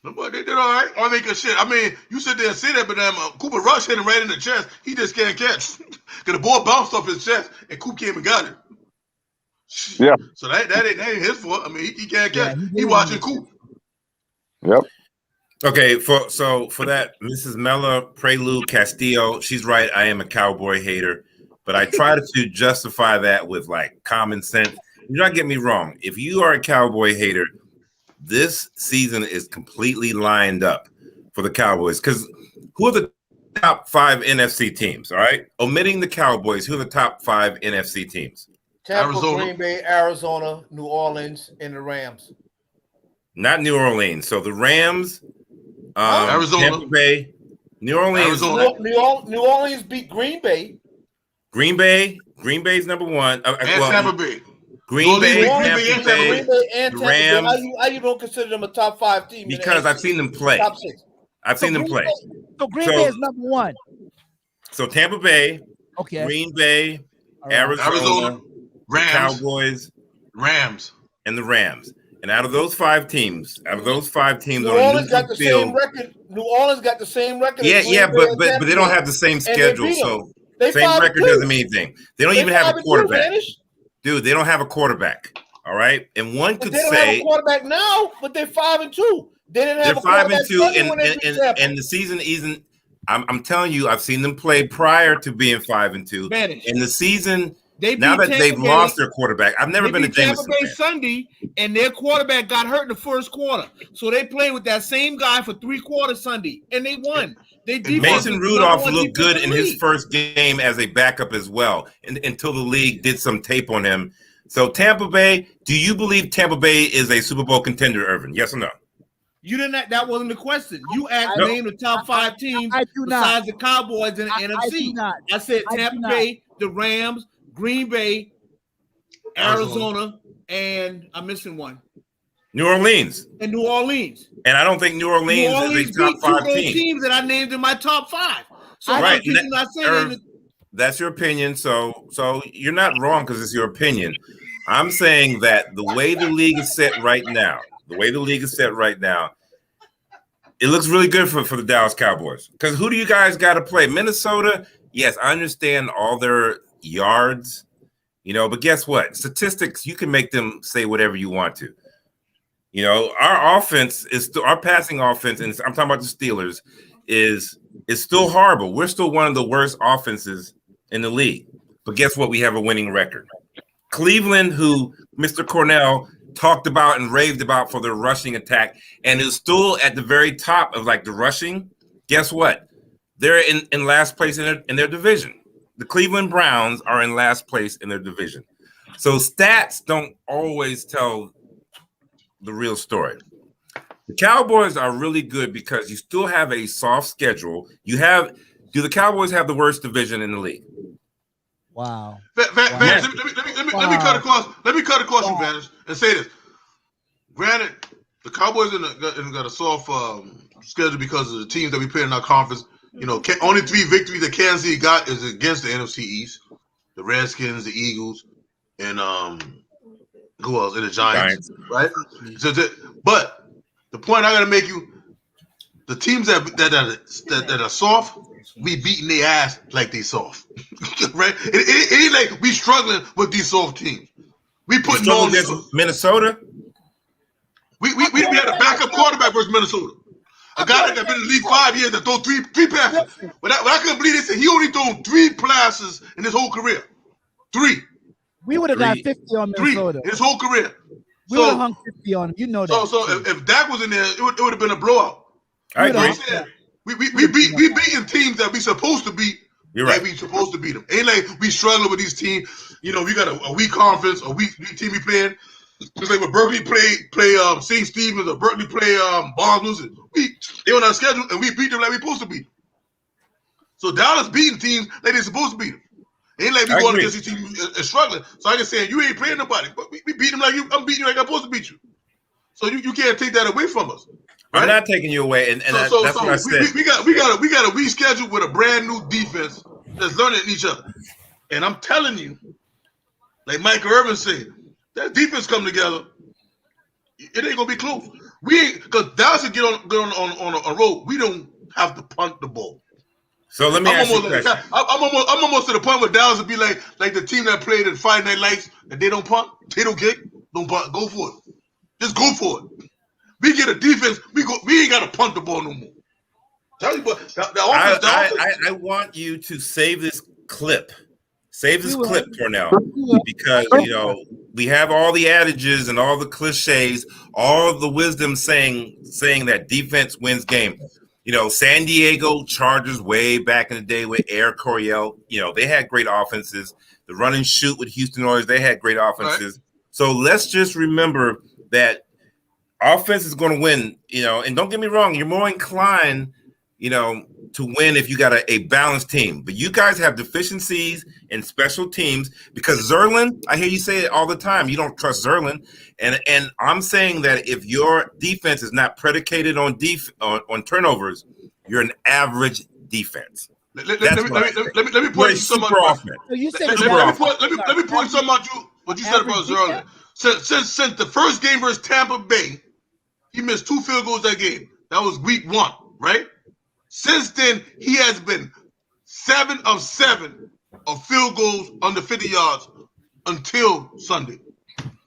F: But they did all right. I mean, cause shit. I mean, you sit there and say that, but Cooper Rush hit him right in the chest. He just can't catch. Cause the ball bounced off his chest, and Coop came and got it.
B: Yeah.
F: So that ain't his fault. I mean, he can't catch. He watching Coop.
B: Yep.
C: Okay, for that, Mrs. Mella Prelude Castillo, she's right. I am a Cowboy hater, but I try to justify that with like common sense. Do not get me wrong. If you are a Cowboy hater, this season is completely lined up for the Cowboys because who are the top 5 NFC teams? All right, omitting the Cowboys, who are the top 5 NFC teams?
E: Tampa,
F: Arizona.
E: Green Bay, Arizona, New Orleans, and the Rams.
C: Not New Orleans. So the Rams,
F: Arizona,
C: Tampa Bay, New Orleans.
F: Arizona.
E: New Orleans beat Green Bay.
C: Green Bay's number 1.
F: And Tampa Bay.
C: Green Bay,
E: Green Bay and
C: the
E: Tampa
C: Rams.
E: Bay. How you don't consider them a top 5 team?
C: Because I've seen them play.
E: Top 6.
C: I've seen them play.
A: So Green Bay is number 1.
C: So Tampa Bay,
A: okay,
C: Green Bay,
A: right.
C: Arizona,
F: Rams,
C: Cowboys,
F: Rams,
C: and the Rams. And out of those 5 teams,
E: New Orleans got the same record. New Orleans got the same record.
C: Yeah, but they don't have the same schedule, so same record doesn't mean anything. They don't even have a quarterback. Dude, they don't have a quarterback. All right, and one could
E: they don't
C: say
E: have a quarterback now, but they're 5-2. They didn't have a quarterback.
C: They're 5-2, and the season isn't. I'm telling you, I've seen them play prior to being 5-2. And the season, now that they've lost their quarterback, I've never been a Jameson fan.
E: Sunday, and their quarterback got hurt in the first quarter, so they played with that same guy for 3 quarters Sunday, and they won.
C: Mason Rudolph looked good in his first game as a backup as well, until the league did some tape on him. So Tampa Bay, do you believe Tampa Bay is a Super Bowl contender, Irvin? Yes or no?
E: You didn't. That wasn't the question. You asked name the top 5 teams besides the Cowboys in the NFC. I said Tampa Bay, the Rams, Green Bay, Arizona, and I'm missing one.
C: New Orleans.
E: And New Orleans.
C: And I don't think New Orleans is a top 5 team.
E: Teams that I named in my top 5. So
C: right. That's your opinion. So you're not wrong because it's your opinion. I'm saying that the way the league is set right now, it looks really good for the Dallas Cowboys. Because who do you guys got to play? Minnesota, yes, I understand all their yards, but guess what? Statistics, you can make them say whatever you want to. Our offense our passing offense, and I'm talking about the Steelers, is still horrible. We're still one of the worst offenses in the league. But guess what? We have a winning record. Cleveland, who Mr. Cornell talked about and raved about for their rushing attack, and is still at the very top of like the rushing. Guess what? They're in last place in their division. The Cleveland Browns are in last place in their division. So stats don't always tell the real story. The Cowboys are really good because you still have a soft schedule. Do the Cowboys have the worst division in the league?
A: Wow.
F: Vance, let me cut across you, Vance, and say this. Granted, the Cowboys got a soft schedule because of the teams that we play in our conference. Only 3 victories that Kansas City got is against the NFC East, the Redskins, the Eagles, and who else? And the Giants. Right? But the point I gotta make you, the teams that are soft, we beating their ass like they soft. Right? It ain't like we struggling with these soft teams. We putting on
C: Minnesota.
F: We had a backup quarterback versus Minnesota. A guy that been in the league 5 years that throw three passes. But I couldn't believe they said he only thrown 3 passes in his whole career. 3.
A: We would have got 50 on Minnesota.
F: 3 in his whole career.
A: We would have hung 50 on him. You know that.
F: So if Dak was in there, it would have been a blowout.
C: I agree.
F: We beating teams that we supposed to beat.
C: You're right.
F: Like we supposed to beat them. Ain't like we struggling with these teams. We got a weak conference, a weak team we playing. Just like when Berkeley play St. Stephen's or Berkeley play Barnes. They on our schedule and we beat them like we supposed to beat them. So Dallas beating teams like they supposed to beat them. Ain't like we going against these teams and struggling. So I just saying you ain't playing nobody, but we beat them like I'm beating you like I'm supposed to beat you. So you can't take that away from us. Right?
C: I'm not taking you away, and that's what I said.
F: We got a weak schedule with a brand new defense that's learning each other. And I'm telling you, like Michael Irvin said, that defense come together, it ain't gonna be close. We ain't because Dallas will get on a road. We don't have to punt the ball.
C: So let me ask you a question.
F: I'm almost to the point where Dallas would be like the team that played in Friday Night Lights and they don't punt, they don't kick, don't punt, go for it. Just go for it. we get a defense. We ain't got to punt the ball no more. Tell you what,
C: I want you to save this clip. Save this clip, Cornell, because we have all the adages and all the cliches, all of the wisdom saying that defense wins game. San Diego Chargers way back in the day with Air Coryell, they had great offenses. The run and shoot with Houston Oilers, they had great offenses. Right. So let's just remember that offense is going to win, and don't get me wrong, you're more inclined, to win if you got a balanced team. But you guys have deficiencies in special teams because Zerlin, I hear you say it all the time, you don't trust Zerlin. And I'm saying that if your defense is not predicated on turnovers, you're an average defense.
F: Let me point you something out. Let me point something out what you said about Zerlin. Since the first game versus Tampa Bay, he missed 2 field goals that game. That was week 1, right? Since then, he has been 7 of 7 of field goals under 50 yards until Sunday.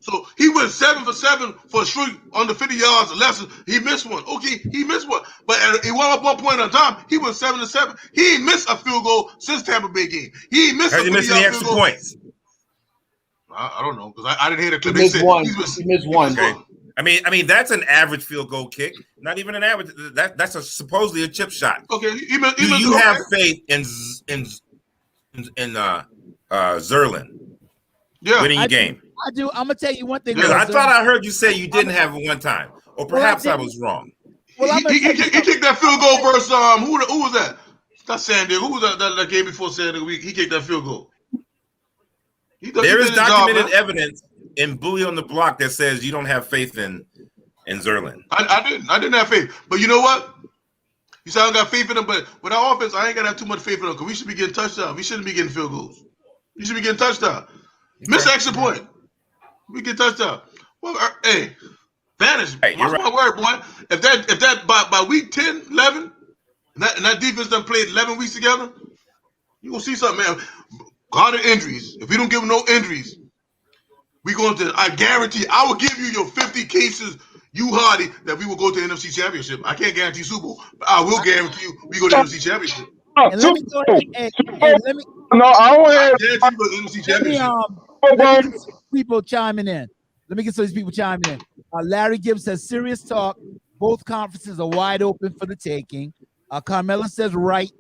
F: So he went 7 for 7 for a streak under 50 yards or less. He missed one. Okay, he missed one. But he went up 1 point at a time. He went 7 to 7. He ain't missed a field goal since Tampa Bay game. He ain't missed
C: Has he missed any extra points?
F: I don't know because I didn't hear the clip.
E: He missed one.
C: Okay. I mean that's an average field goal kick. Not even an average. That's supposedly a chip shot.
F: Okay,
C: do you have faith in Zerlin winning a game?
A: I do. I'm gonna tell you one thing.
C: I thought I heard you say you didn't have it one time, or perhaps I was wrong.
F: Well, he kicked that field goal versus who was that? Not San Diego. Who was that game before San Diego? He kicked that field goal.
C: There is documented evidence in Bully on the Block that says you don't have faith in Zerlin.
F: I didn't have faith, but you know what? You said I don't got faith in him, but with our offense, I ain't gotta have too much faith in him because we should be getting touchdowns. We shouldn't be getting field goals. We should be getting touchdowns. Miss extra point. We get touchdown. Well, hey, Vanish. Hey, watch my word, boy. If that by week 10, 11, and that defense done played 11 weeks together, you gonna see something, man. God of injuries. If we don't give them no injuries, we going to. I guarantee. I will give you your 50 cases, you Hardy, that we will go to the NFC Championship. I can't guarantee Super Bowl, but I will guarantee you we go to the NFC Championship.
A: And let me go ahead. Let me.
B: No, I don't have.
A: Let me get some people chiming in. Let me get some of these people chiming in. Larry Gibbs says, serious talk. Both conferences are wide open for the taking. Carmela says, right.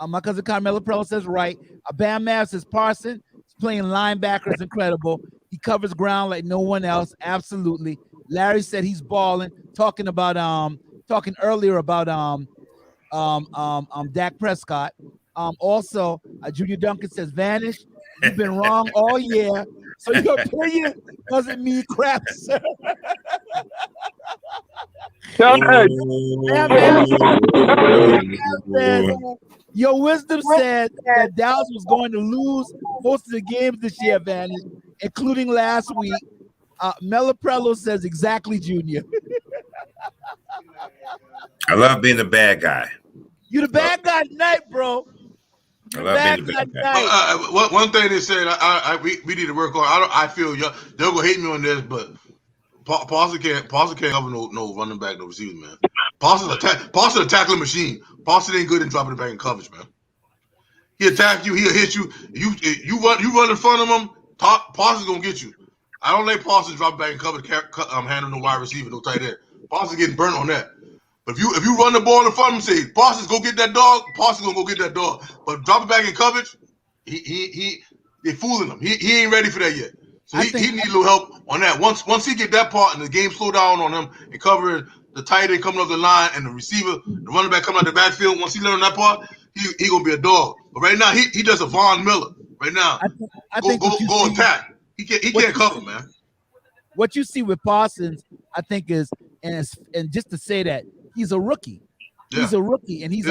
A: My cousin Carmela Prello says, right. Bam Mav says, Parson is playing linebacker is incredible. He covers ground like no one else. Absolutely. Larry said he's balling. Talking earlier about Dak Prescott. Also, Junior Duncan says, Vanish, you've been wrong all year. So your opinion doesn't mean crap, sir. Your wisdom said that Dallas was going to lose most of the games this year, Vanish, including last week. Melaprello says exactly, Junior.
C: I love being the bad guy.
A: You the bad guy tonight, bro.
C: I love being the bad guy.
F: One thing they said, we need to work on. I feel they'll go hate me on this, but Paulson can't cover no running back, no receiver, man. Paulson a tackling machine. Paulson ain't good in dropping it back in coverage, man. He'll attack you, he'll hit you. You run in front of him, Paulson's gonna get you. I don't let Paulson drop back in coverage, handle no wide receiver, no tight end. Paulson's getting burnt on that. But if you run the ball in front of him, say Parsons go get that dog, Parsons gonna go get that dog. But drop it back in coverage, they fooling him. He ain't ready for that yet. So he need a little help on that. Once he get that part and the game slow down on him and cover the tight end coming up the line and the receiver, the running back coming out the backfield, once he learn that part, he gonna be a dog. But right now he does a Von Miller. Right now, go attack. He can't cover, man.
A: What you see with Parsons, I think is and just to say that he's a rookie. Yeah. He's a rookie, and he's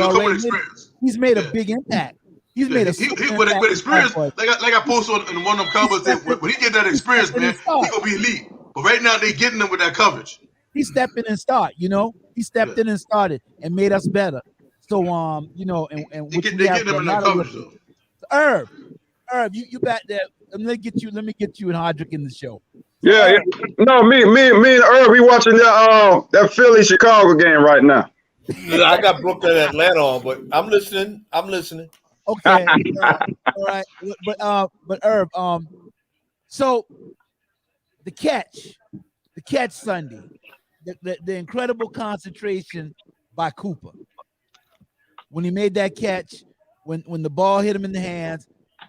A: made a big impact. He's made a
F: with experience. Like I posted in one of them comments, when he get that experience, man, he gonna be elite. But right now they getting him with that coverage.
A: He stepped in and started. He stepped in and started and made us better. So and
F: they getting him in that coverage though.
A: Irv, you back there. Let me get you and Hodrick in the show.
B: Yeah. No, me and Irv, we watching that Philly Chicago game right now.
E: I got Brooklyn and Atlanta on, but I'm listening.
A: Okay. All right. But Herb, so the catch Sunday, the incredible concentration by Cooper when he made that catch, when the ball hit him in the hands,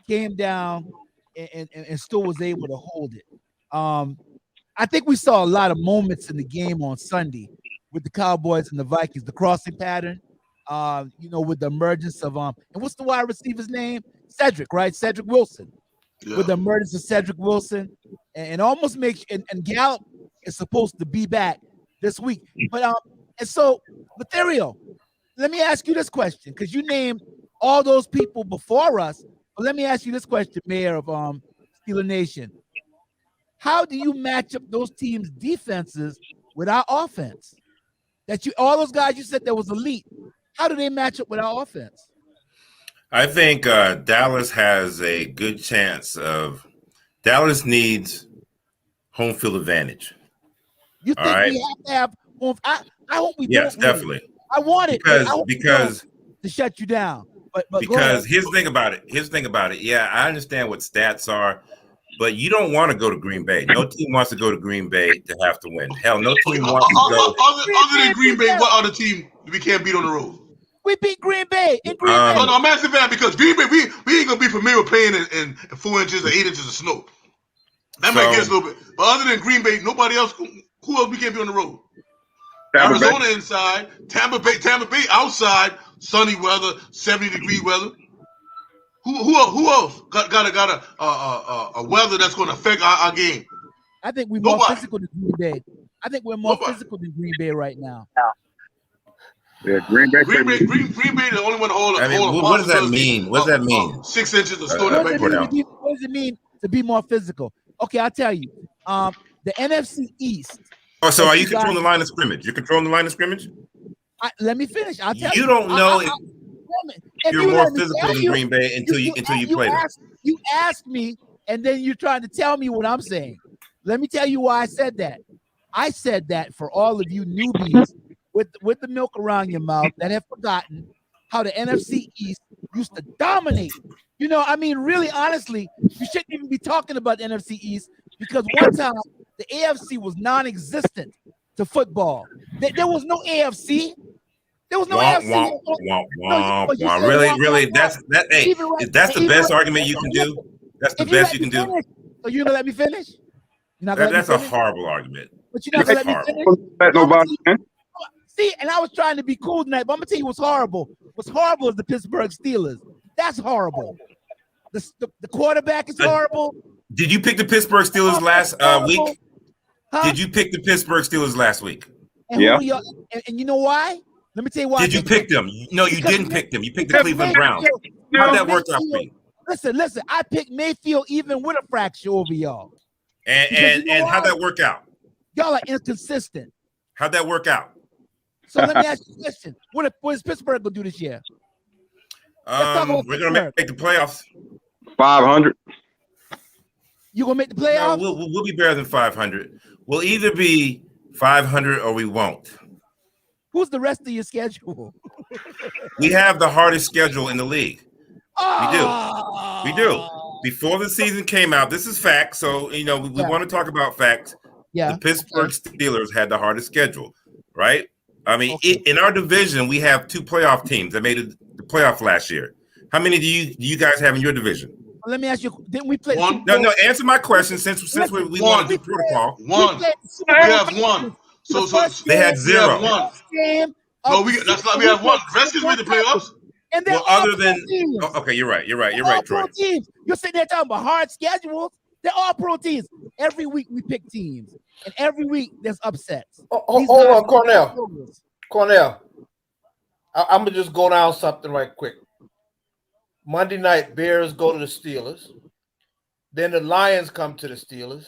A: came down and still was able to hold it. I think we saw a lot of moments in the game on Sunday with the Cowboys and the Vikings, the crossing pattern, with the emergence of and what's the wide receiver's name? Cedric, right? Cedric Wilson. Yeah. With the emergence of Cedric Wilson, and almost makes and Gallup is supposed to be back this week. But and so Lothario, let me ask you this question, because you named all those people before us. But let me ask you this question, Mayor of Steeler Nation. How do you match up those teams' defenses with our offense? All those guys you said that was elite. How do they match up with our offense?
C: I think Dallas has a good chance of. Dallas needs home field advantage.
A: You think we have to have home? I hope we.
C: Yes,
A: don't
C: definitely.
A: Really. I want it
C: because
A: to shut you down. But
C: because here's the thing about it. Yeah, I understand what stats are. But you don't want to go to Green Bay. No team wants to go to Green Bay to have to win. Hell, no team wants to go.
F: Other than Green Bay, what other team we can't beat on the road?
A: We beat Green Bay in Green Bay.
F: No, I'm asking that because Green Bay, we ain't gonna be familiar with playing in 4 inches or 8 inches of snow. That might get us a little bit. But other than Green Bay, nobody else. Who else we can't be on the road? Arizona inside, Tampa Bay outside, sunny weather, 70-degree weather. Who else got a weather that's going to affect our game?
A: I think we're more physical than Green Bay. I think we're more physical than Green Bay right now.
B: Yeah, Green Bay.
F: Green Bay, the only one to hold.
C: What does that mean? What does that mean?
F: 6 inches of snow.
A: What does it mean to be more physical? Okay, I'll tell you. The NFC East.
C: Oh, so are you controlling the line of scrimmage? You're controlling the line of scrimmage?
A: Let me finish. I'll tell you.
C: You don't know if you're more physical than Green Bay until you play them.
A: You asked me, and then you're trying to tell me what I'm saying. Let me tell you why I said that. I said that for all of you newbies with the milk around your mouth that have forgotten how the NFC East used to dominate. Really, honestly, you shouldn't even be talking about the NFC East because one time the AFC was non-existent to football. There was no AFC. There was no AFC.
C: Really? That's the best argument you can do? That's the best you can do?
A: So you're going to let me finish?
C: That's a horrible argument.
A: But you're not going to let me finish? See, and I was trying to be cool tonight, but I'm going to tell you what's horrible. What's horrible is the Pittsburgh Steelers. That's horrible. The quarterback is horrible.
C: Did you pick the Pittsburgh Steelers last week? Huh? Did you pick the Pittsburgh Steelers last week?
A: And yeah. And you know why? Let me tell you why.
C: Did you pick them? No, you didn't pick them. You picked the Cleveland Browns. How'd that work out for you?
A: Listen. I picked Mayfield even with a fracture over y'all.
C: And how'd that work out?
A: Y'all are inconsistent.
C: How'd that work out?
A: So let me ask you a question. What is Pittsburgh going to do this year?
C: We're going to make the playoffs.
B: 500.
A: You going to make the playoffs?
C: No, we'll be better than 500. We'll either be 500 or we won't.
A: Who's the rest of your schedule?
C: We have the hardest schedule in the league. We do. Before the season came out, this is fact. So, we want to talk about facts.
A: Yeah.
C: The Pittsburgh Steelers had the hardest schedule, right? I mean, in our division, we have 2 playoff teams that made the playoff last year. How many do you guys have in your division?
A: Let me ask you. Didn't we play?
C: One. No. Answer my question. Since we want to do protocol.
F: One. We have one. So
C: they had 0.
F: We have one. No, we have one. Redskins made the playoffs.
A: And then
C: other than okay, you're right, Troy.
A: Teams. You're sitting there talking about hard schedules. They're all pro teams. Every week we pick teams, and every week there's upsets.
E: Hold on, Cornell. I'm gonna just go down something right quick. Monday night, Bears go to the Steelers. Then the Lions come to the Steelers.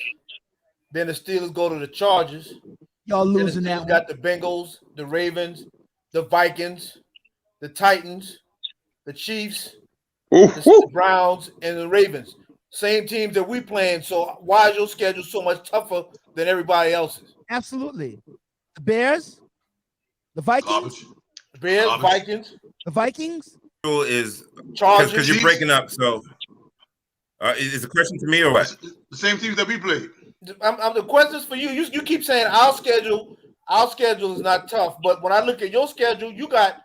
E: Then the Steelers go to the Chargers.
A: Y'all losing that
E: one. Got the Bengals, the Ravens, the Vikings, the Titans, the Chiefs, the Browns, and the Ravens. same teams that we playing. So why is your schedule so much tougher than everybody else's?
A: Absolutely. The Bears, the Vikings,
E: Vikings,
A: the Vikings.
C: Is
E: Chargers,
C: because you're breaking up. So, is the question to me or what?
F: The same teams that we played.
E: The questions for you. You keep saying our schedule is not tough, but when I look at your schedule, you got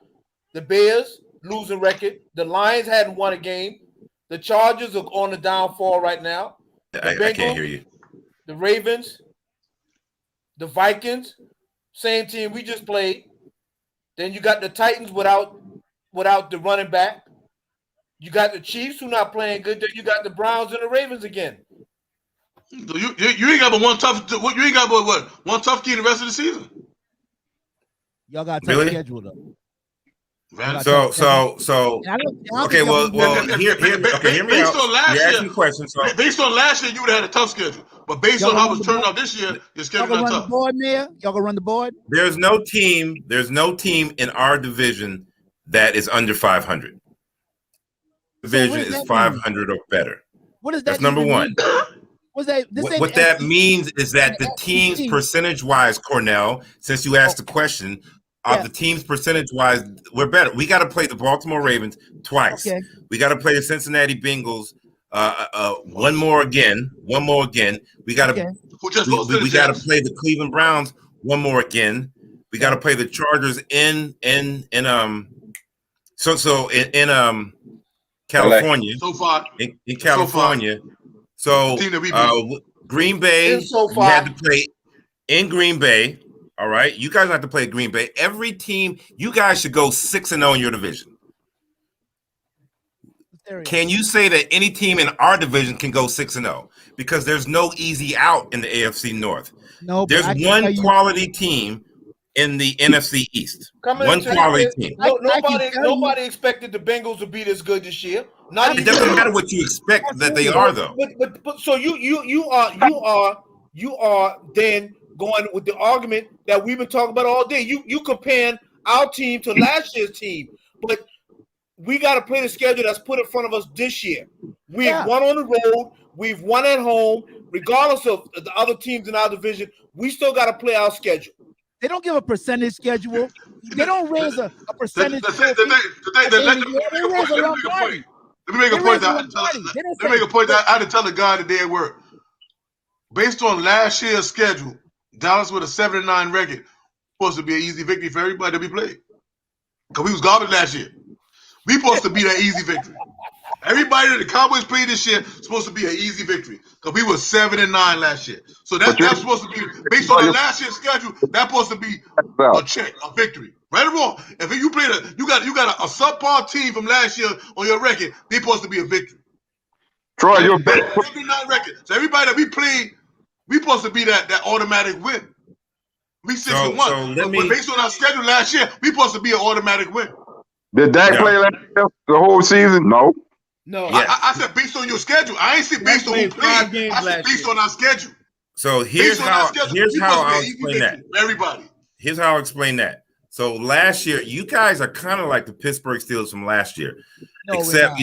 E: the Bears losing record. The Lions hadn't won a game. The Chargers are on the downfall right now.
C: I can't hear you.
E: The Ravens, the Vikings, same team we just played. Then you got the Titans without the running back. You got the Chiefs who not playing good. Then you got the Browns and the Ravens again.
F: You ain't got but one tough. You ain't got but what? One tough key the rest of the season.
A: Y'all got a tough schedule though.
C: So okay, well, hear me
F: based
C: out.
F: On last
C: You're
F: year,
C: asking questions. So.
F: Based on last year, you would have had a tough schedule. But based on how it's turned out this year, your schedule
A: not
F: tough.
A: The board, Mayor? Y'all gonna run the board?
C: There's no team in our division that is under 500. Division is 500 or better.
A: What does that?
C: That's number one.
A: What's that?
C: What that means is that the teams percentage-wise, Cornell, since you asked the question, the teams percentage-wise, we're better. We got to play the Baltimore Ravens twice. Okay. We got to play the Cincinnati Bengals one more again. We got to we got to play the Cleveland Browns one more again. We got to play the Chargers in California.
F: So far
C: in California. So Green Bay, we had to play in Green Bay. All right, you guys have to play Green Bay. Every team, you guys should go 6-0 in your division. Can you say that any team in our division can go 6-0? Because there's no easy out in the AFC North.
A: No,
C: there's one quality team in the NFC East. One quality team.
E: Nobody expected the Bengals to be this good this year.
C: It doesn't matter what you expect that they are, though.
E: But so you are then going with the argument that we've been talking about all day. You comparing our team to last year's team, but we got to play the schedule that's put in front of us this year. We've won on the road. We've won at home. Regardless of the other teams in our division, we still got to play our schedule.
A: They don't give a percentage schedule. They don't raise a percentage.
F: Let me make a point. I had to tell the guy today at work. Based on last year's schedule, Dallas with a 7-9 record supposed to be an easy victory for everybody that we played. Because we was garbage last year. We supposed to be that easy victory. Everybody that the Cowboys played this year supposed to be an easy victory. Because we were 7-9 last year. So that's supposed to be, based on the last year's schedule, that's supposed to be a victory. Right or wrong? If you played you got a subpar team from last year on your record, they're supposed to be a victory.
B: Troy, you're
F: 7-9 record. So everybody that we played, we supposed to be that automatic win. We 6-1. But based on our schedule last year, we supposed to be an automatic win.
B: Did Dak play last year the whole season? No.
E: No.
F: I said based on your schedule. I ain't said based on who played. I said based on our schedule.
C: So here's how I'll explain that.
F: Everybody.
C: Here's how I'll explain that. So last year, you guys are kind of like the Pittsburgh Steelers from last year. No, except,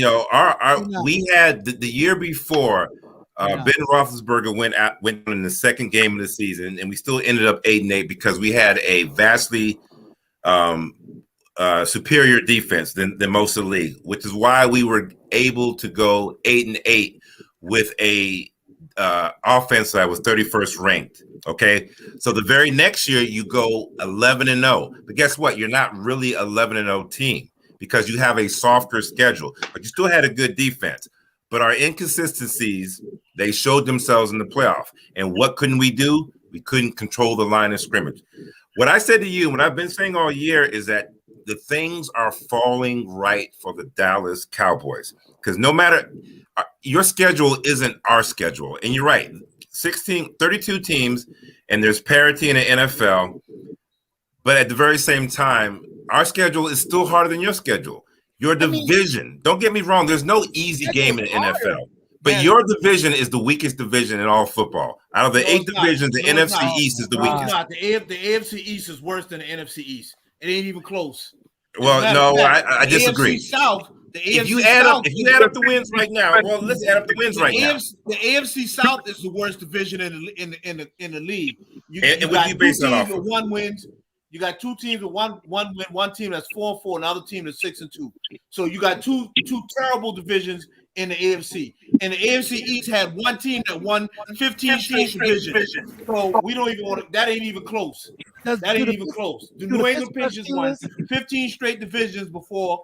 C: we had the year before, Ben Roethlisberger went in the second game of the season, and we still ended up 8-8 because we had a vastly superior defense than most of the league, which is why we were able to go 8-8 with a offense that was 31st ranked. Okay, so the very next year you go 11-0, but guess what? You're not really 11-0 team because you have a softer schedule, but you still had a good defense. But our inconsistencies, they showed themselves in the playoff. And what couldn't we do? We couldn't control the line of scrimmage. What I said to you, what I've been saying all year, is that the things are falling right for the Dallas Cowboys. Because no matter your schedule isn't our schedule. And you're right, 32 teams, and there's parity in the NFL. But at the very same time, our schedule is still harder than your schedule. Your division, don't get me wrong, there's no easy game in the NFL. But your division is the weakest division in all football. Out of the 8 divisions, the NFC East is the weakest.
E: The AFC East is worse than the NFC East. It ain't even close.
C: Well, no, I disagree.
E: The
C: if you add up the wins right now, well, let's add up the wins right now.
E: The AFC South is the worst division in the league. You
C: And
E: got
C: you
E: two
C: base that
E: teams
C: off
E: with 1 win. You got 2 teams with one win, one team that's 4-4, another team that's 6-2. So you got two terrible divisions in the AFC. And the AFC East had one team that won 15 straight divisions. So we don't even want to, that ain't even close. That ain't even close. The New England Patriots won 15 straight divisions before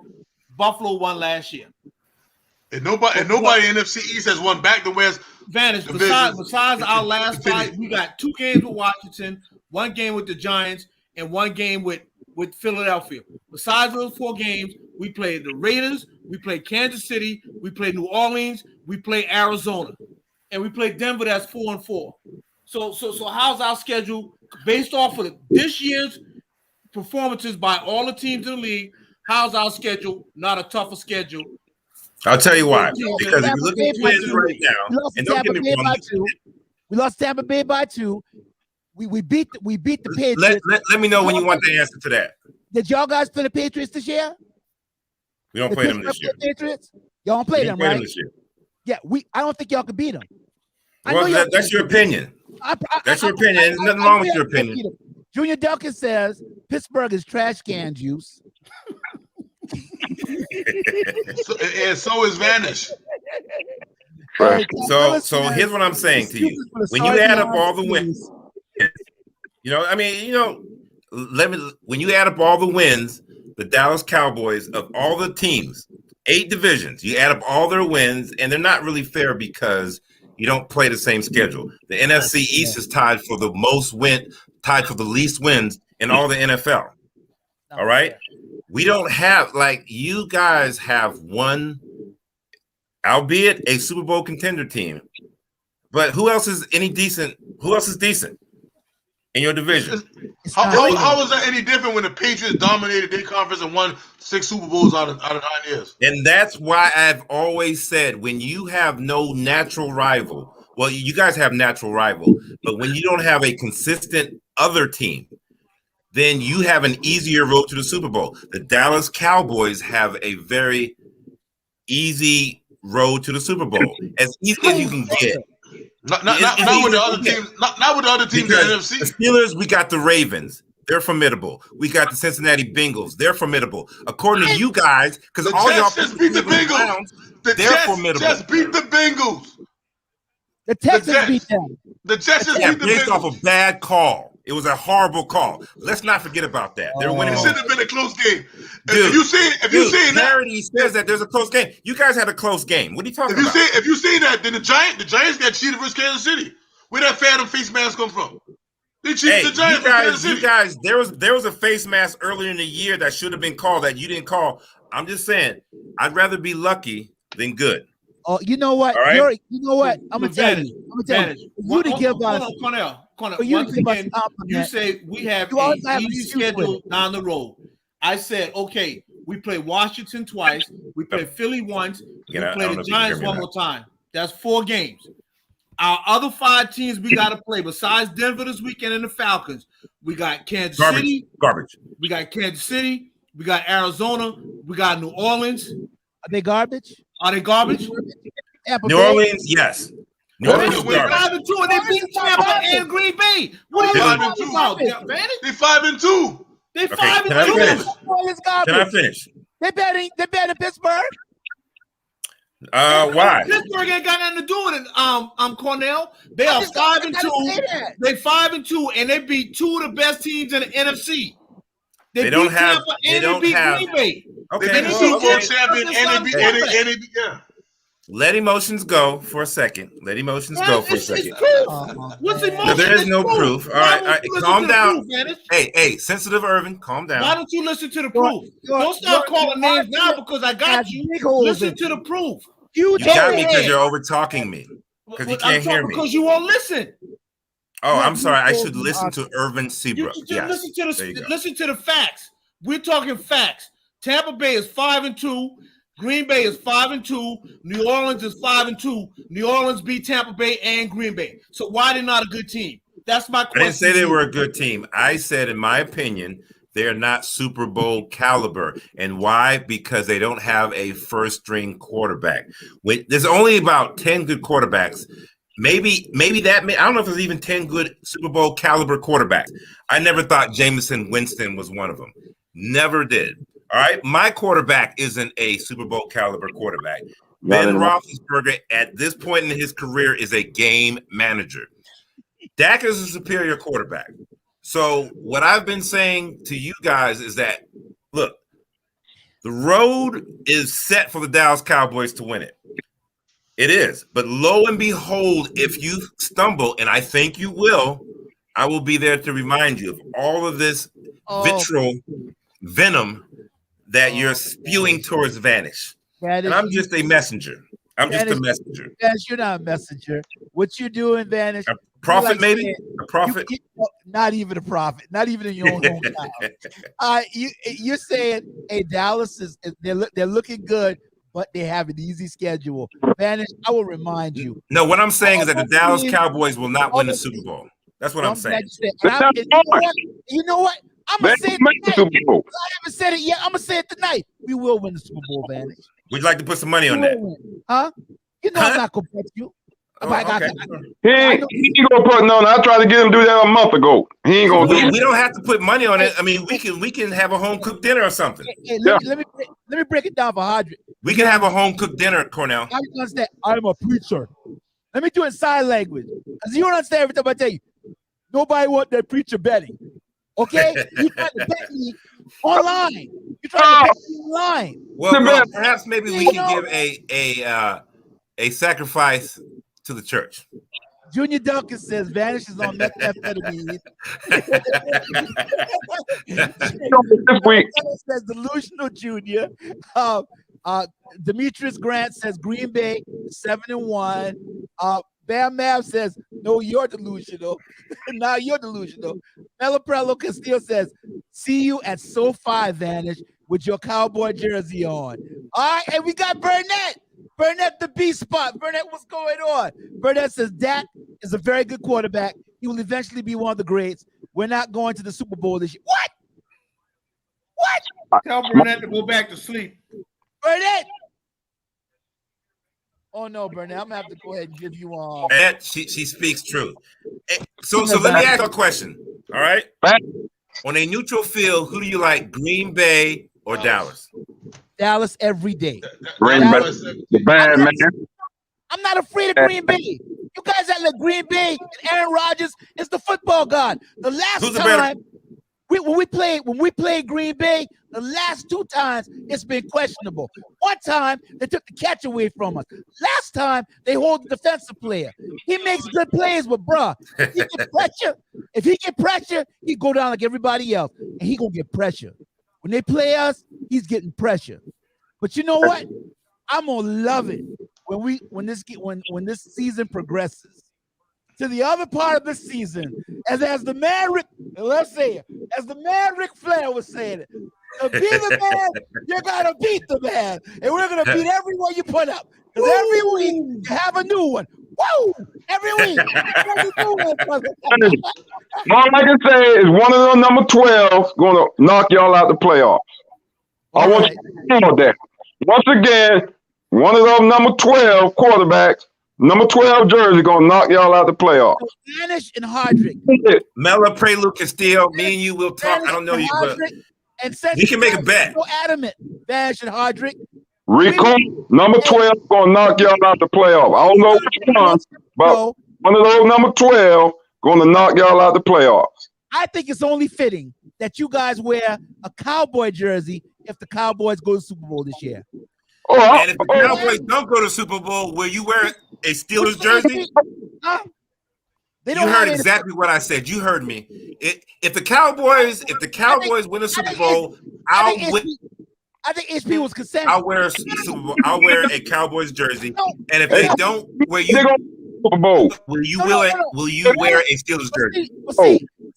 E: Buffalo won last year.
F: And nobody in NFC East has won back to West.
E: Advantage. Besides our last fight, we got 2 games with Washington, 1 game with the Giants, and 1 game with Philadelphia. Besides those 4 games, we played the Raiders, we played Kansas City, we played New Orleans, we played Arizona, and we played Denver. That's 4-4. So how's our schedule based off of this year's performances by all the teams in the league? How's our schedule not a tougher schedule?
C: I'll tell you why. Because if you look at wins right now, and don't get me wrong,
A: we lost Tampa Bay by 2. We beat the Patriots.
C: Let me know when you want the answer to that.
A: Did y'all guys play the Patriots this year?
C: We don't play them this year.
A: Patriots? Y'all don't play them, right?
C: This year.
A: Yeah, I don't think y'all could beat them.
C: Well, that's your opinion. That's your opinion. There's nothing wrong with your opinion.
A: Junior Duncan says Pittsburgh is trash can juice.
F: So is Vanish.
C: So here's what I'm saying to you. When you add up all the wins, when you add up all the wins, the Dallas Cowboys of all the teams, 8 divisions, you add up all their wins, and they're not really fair because you don't play the same schedule. The NFC East is tied for the least wins in all the NFL. All right? We don't have, you guys have one, albeit a Super Bowl contender team, but who else is decent? Who else is decent in your division?
F: How is that any different when the Patriots dominated their conference and won 6 Super Bowls out of 9 years?
C: And that's why I've always said, when you have no natural rival, well, you guys have natural rival, but when you don't have a consistent other team, then you have an easier road to the Super Bowl. The Dallas Cowboys have a very easy road to the Super Bowl, as easy as you can get.
F: Not with the other teams. Not with the other teams in the NFC.
C: The Steelers, we got the Ravens. They're formidable. We got the Cincinnati Bengals. They're formidable. According to you guys, because all y'all
F: just beat the Bengals. They're formidable. Just beat the Bengals.
A: The Texans beat them.
F: The Jets just beat the Bengals.
C: Based off a bad call. It was a horrible call. Let's not forget about that. They're winning.
F: It should have been a close game.
C: Dude,
F: if you see
C: clarity says that there's a close game. You guys had a close game. What are you talking about?
F: If you see that, then the Giants got cheated versus Kansas City. Where that Phantom face mask come from? They cheated the Giants versus Kansas City.
C: You guys, there was a face mask earlier in the year that should have been called that you didn't call. I'm just saying, I'd rather be lucky than good.
A: Oh, you know what?
C: Right?
A: You know what? I'm gonna tell you. You to give us
E: Cornell.
A: Once again,
E: you say we have an easy schedule down the road. I said, okay, we play Washington twice, we play Philly once, we play the Giants one more time. That's 4 games. Our other 5 teams we got to play besides Denver this weekend and the Falcons. We got Kansas City.
C: Garbage.
E: We got Kansas City. We got Arizona. We got New Orleans.
A: Are they garbage?
E: New
C: Orleans, yes. New Orleans is garbage.
E: 5-2, and they beat Tampa and Green Bay. What are you talking about?
F: They 5-2.
E: They 5-2.
C: Can I finish?
A: They better Pittsburgh.
C: Why?
E: Pittsburgh ain't got nothing to do with it. Cornell. They are 5-2. They 5-2, and they beat 2 of the best teams in the NFC. They don't have. Green Bay.
C: Okay.
F: They beat Super Bowl champion and they beat. Yeah.
C: Let emotions go for a second. What's emotions?
E: No,
C: there is no proof. All right. Calm down. Hey, sensitive Irvin, calm down.
E: Why don't you listen to the proof? Don't start calling names now because I got you. Listen to the proof.
C: You got me because you're over talking me. Because you can't hear me.
E: Because you won't listen.
C: Oh, I'm sorry. I should listen to Irvin Seabrook.
E: Yes. Listen to the facts. We're talking facts. Tampa Bay is 5-2. Green Bay is 5-2. New Orleans is 5-2. New Orleans beat Tampa Bay and Green Bay. So why are they not a good team? That's my question.
C: I didn't say they were a good team. I said, in my opinion, They're not Super Bowl caliber. And why? Because they don't have a first-string quarterback. There's only about 10 good quarterbacks. Maybe I don't know if there's even 10 good Super Bowl caliber quarterbacks. I never thought Jameson Winston was one of them. Never did. All right. My quarterback isn't a Super Bowl caliber quarterback. Ben Roethlisberger, at this point in his career, is a game manager. Dak is a superior quarterback. So what I've been saying to you guys is that, look, the road is set for the Dallas Cowboys to win it. It is. But lo and behold, if you stumble, and I think you will, I will be there to remind you of all of this vitriol, venom that you're spewing towards Vanish. And I'm just a messenger. I'm just a messenger.
A: Vanish, you're not a messenger. What you doing, Vanish?
C: A prophet, maybe? A prophet?
A: Not even a prophet. Not even in your own hometown. You're saying, hey, Dallas they're looking good, but they have an easy schedule. Vanish, I will remind you.
C: No, what I'm saying is that the Dallas Cowboys will not win the Super Bowl. That's what I'm saying.
A: You know what? I'm going to say it tonight. I haven't said it yet. I'm going to say it tonight. We will win the Super Bowl, Vanish.
C: Would you like to put some money on that?
A: Huh? You know I'm not going to bet you.
B: Okay. He ain't gonna put no. I tried to get him to do that a month ago. He ain't gonna do it.
C: We don't have to put money on it. I mean, we can have a home cooked dinner or something.
A: Hey, let me break it down for Hodrick.
C: We can have a home cooked dinner, Cornell.
A: I understand. I'm a preacher. Let me do it in sign language, because you don't understand every time I tell you. Nobody want that preacher betting. Okay, you trying to bet me online. You trying to bet me online.
C: Well, perhaps maybe we can give a sacrifice to the church.
A: Junior Duncan says Vanish is on methamphetamine. Says delusional Junior. Demetrius Grant says Green Bay 7-1. Bam Mab says no, you're delusional. Now you're delusional. Melaprello Castillo says see you at SoFi, Vanish, with your cowboy jersey on. All right, and we got Burnett. Burnett the B spot. Burnett, what's going on? Burnett says Dak is a very good quarterback. He will eventually be one of the greats. We're not going to the Super Bowl this year. What?
E: Tell Burnett to go back to sleep.
A: Burnett. Oh no, Burnett, I'm gonna have to go ahead and give you
C: Burnett, she speaks truth. So let me ask you a question. All right. On a neutral field, who do you like, Green Bay or Dallas?
A: Dallas every day.
B: Green Bay, the bad man.
A: I'm not afraid of Green Bay. You guys act like Green Bay and Aaron Rodgers is the football god. The last time when we played Green Bay, the last two times it's been questionable. One time they took the catch away from us. Last time they hold the defensive player. He makes good plays, but bruh, if he get pressure, he go down like everybody else, and he gonna get pressure. When they play us, he's getting pressure. But you know what? I'm gonna love it when this season progresses to the other part of the season. As the man Rick, let's say it, as the man Ric Flair was saying it, to be the man, you gotta beat the man, and we're gonna beat everyone you put up. Because every week you have a new one. Woo! Every week.
B: All I can say is one of those number 12 going to knock y'all out the playoffs. I want you to know that. Once again, one of those number 12 quarterbacks, number 12 jersey, going to knock y'all out the playoffs.
A: Vanish and Hardrick.
C: Mela Prelude Castillo, me and you will talk. I don't know you, but we can make a bet.
A: So adamant, Vanish and Hardrick.
B: Rico, number 12, going to knock y'all out the playoffs. I don't know which one, but one of those number 12 going to knock y'all out the playoffs.
A: I think it's only fitting that you guys wear a Cowboy jersey if the Cowboys go to the Super Bowl this year.
C: And if the Cowboys don't go to the Super Bowl, will you wear a Steelers jersey? You heard exactly what I said. You heard me. If the Cowboys win a Super Bowl,
A: I think HP was consenting.
C: I'll wear a Super Bowl. I'll wear a Cowboys jersey, and if they don't, will you wear a Steelers jersey?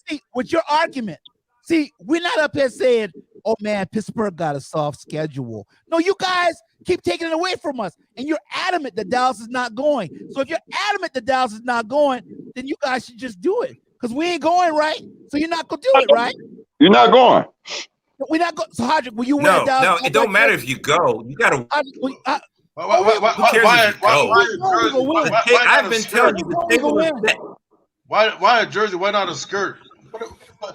A: See, with your argument, we're not up here saying, "Oh man, Pittsburgh got a soft schedule." No, you guys keep taking it away from us, and you're adamant that Dallas is not going. So if you're adamant that Dallas is not going, then you guys should just do it, because we ain't going, right? So you're not gonna do it, right?
B: You're not going.
A: We're not going. So, Hodrick, will you wear Dallas?
C: No, it don't matter if you go. You gotta. I've been telling you the table is set.
F: Why a jersey? Why not a skirt?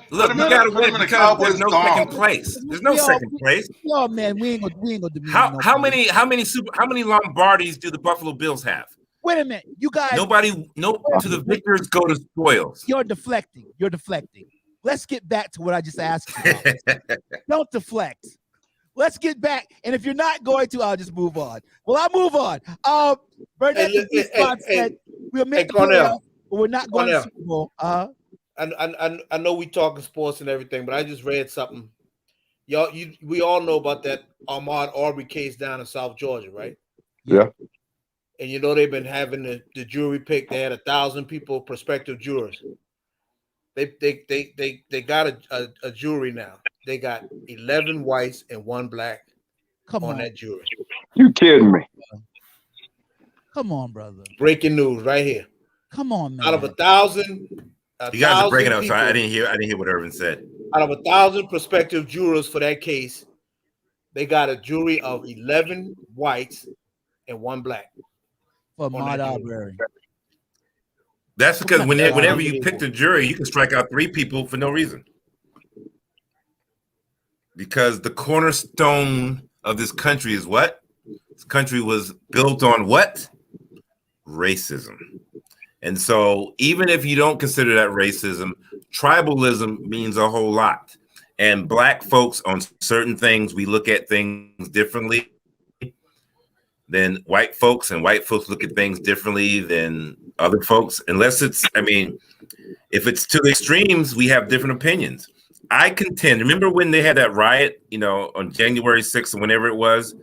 C: Look, you gotta win because there's no second place. There's no second place.
A: Oh man, we ain't gonna do
C: how many Lombardis do the Buffalo Bills have?
A: Wait a minute, you guys.
C: To the victors go to spoils.
A: You're deflecting. Let's get back to what I just asked you about. Don't deflect. Let's get back. And if you're not going to, I'll just move on. Well, I'll move on. Burnett said we'll make the playoffs, but we're not going to Super Bowl.
E: I know we talking sports and everything, but I just read something. We all know about that Ahmaud Arbery case down in South Georgia, right?
B: Yeah.
E: And you know they've been having the jury pick. They had 1,000 people, prospective jurors. They got a jury now. They got 11 whites and 1 black on that jury.
B: You kidding me?
A: Come on, brother.
E: Breaking news right here.
A: Come on, man.
E: Out of 1,000.
C: You guys are breaking up, so I didn't hear what Irvin said.
E: Out of 1,000 prospective jurors for that case, they got a jury of 11 whites and 1 black.
A: For Ahmaud Arbery.
C: That's because whenever you pick the jury, you can strike out 3 people for no reason. Because the cornerstone of this country is what? This country was built on what? Racism. And so even if you don't consider that racism, tribalism means a whole lot. And black folks on certain things, we look at things differently than white folks, and white folks look at things differently than other folks. If it's to the extremes, we have different opinions. I contend, remember when they had that riot, on January 6th or whenever it was?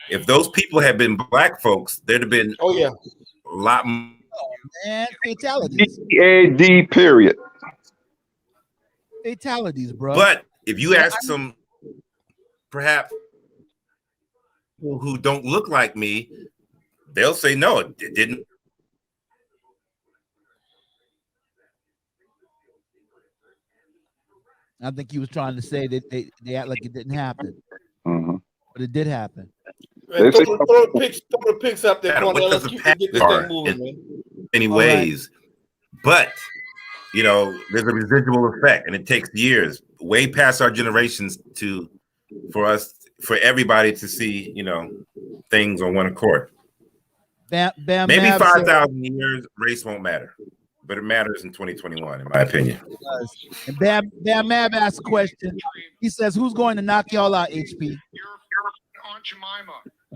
C: If those people had been black folks, there'd have been a lot more.
A: Man, fatalities.
B: DAD, period.
A: Fatalities, bro.
C: But if you ask some, perhaps, who don't look like me, they'll say, no, it didn't.
A: I think he was trying to say that they act like it didn't happen.
B: Mm-hmm.
A: But it did happen.
E: Man, throw the picks up there, Cornell. Let's get this thing moving, man.
C: Many ways. But, there's a residual effect, and it takes years, way past our generations, for everybody to see, things on one accord. Maybe 5,000 years, race won't matter, but it matters in 2021, in my opinion.
A: And Bam Mab asked a question. He says, "Who's going to knock y'all out, HP?"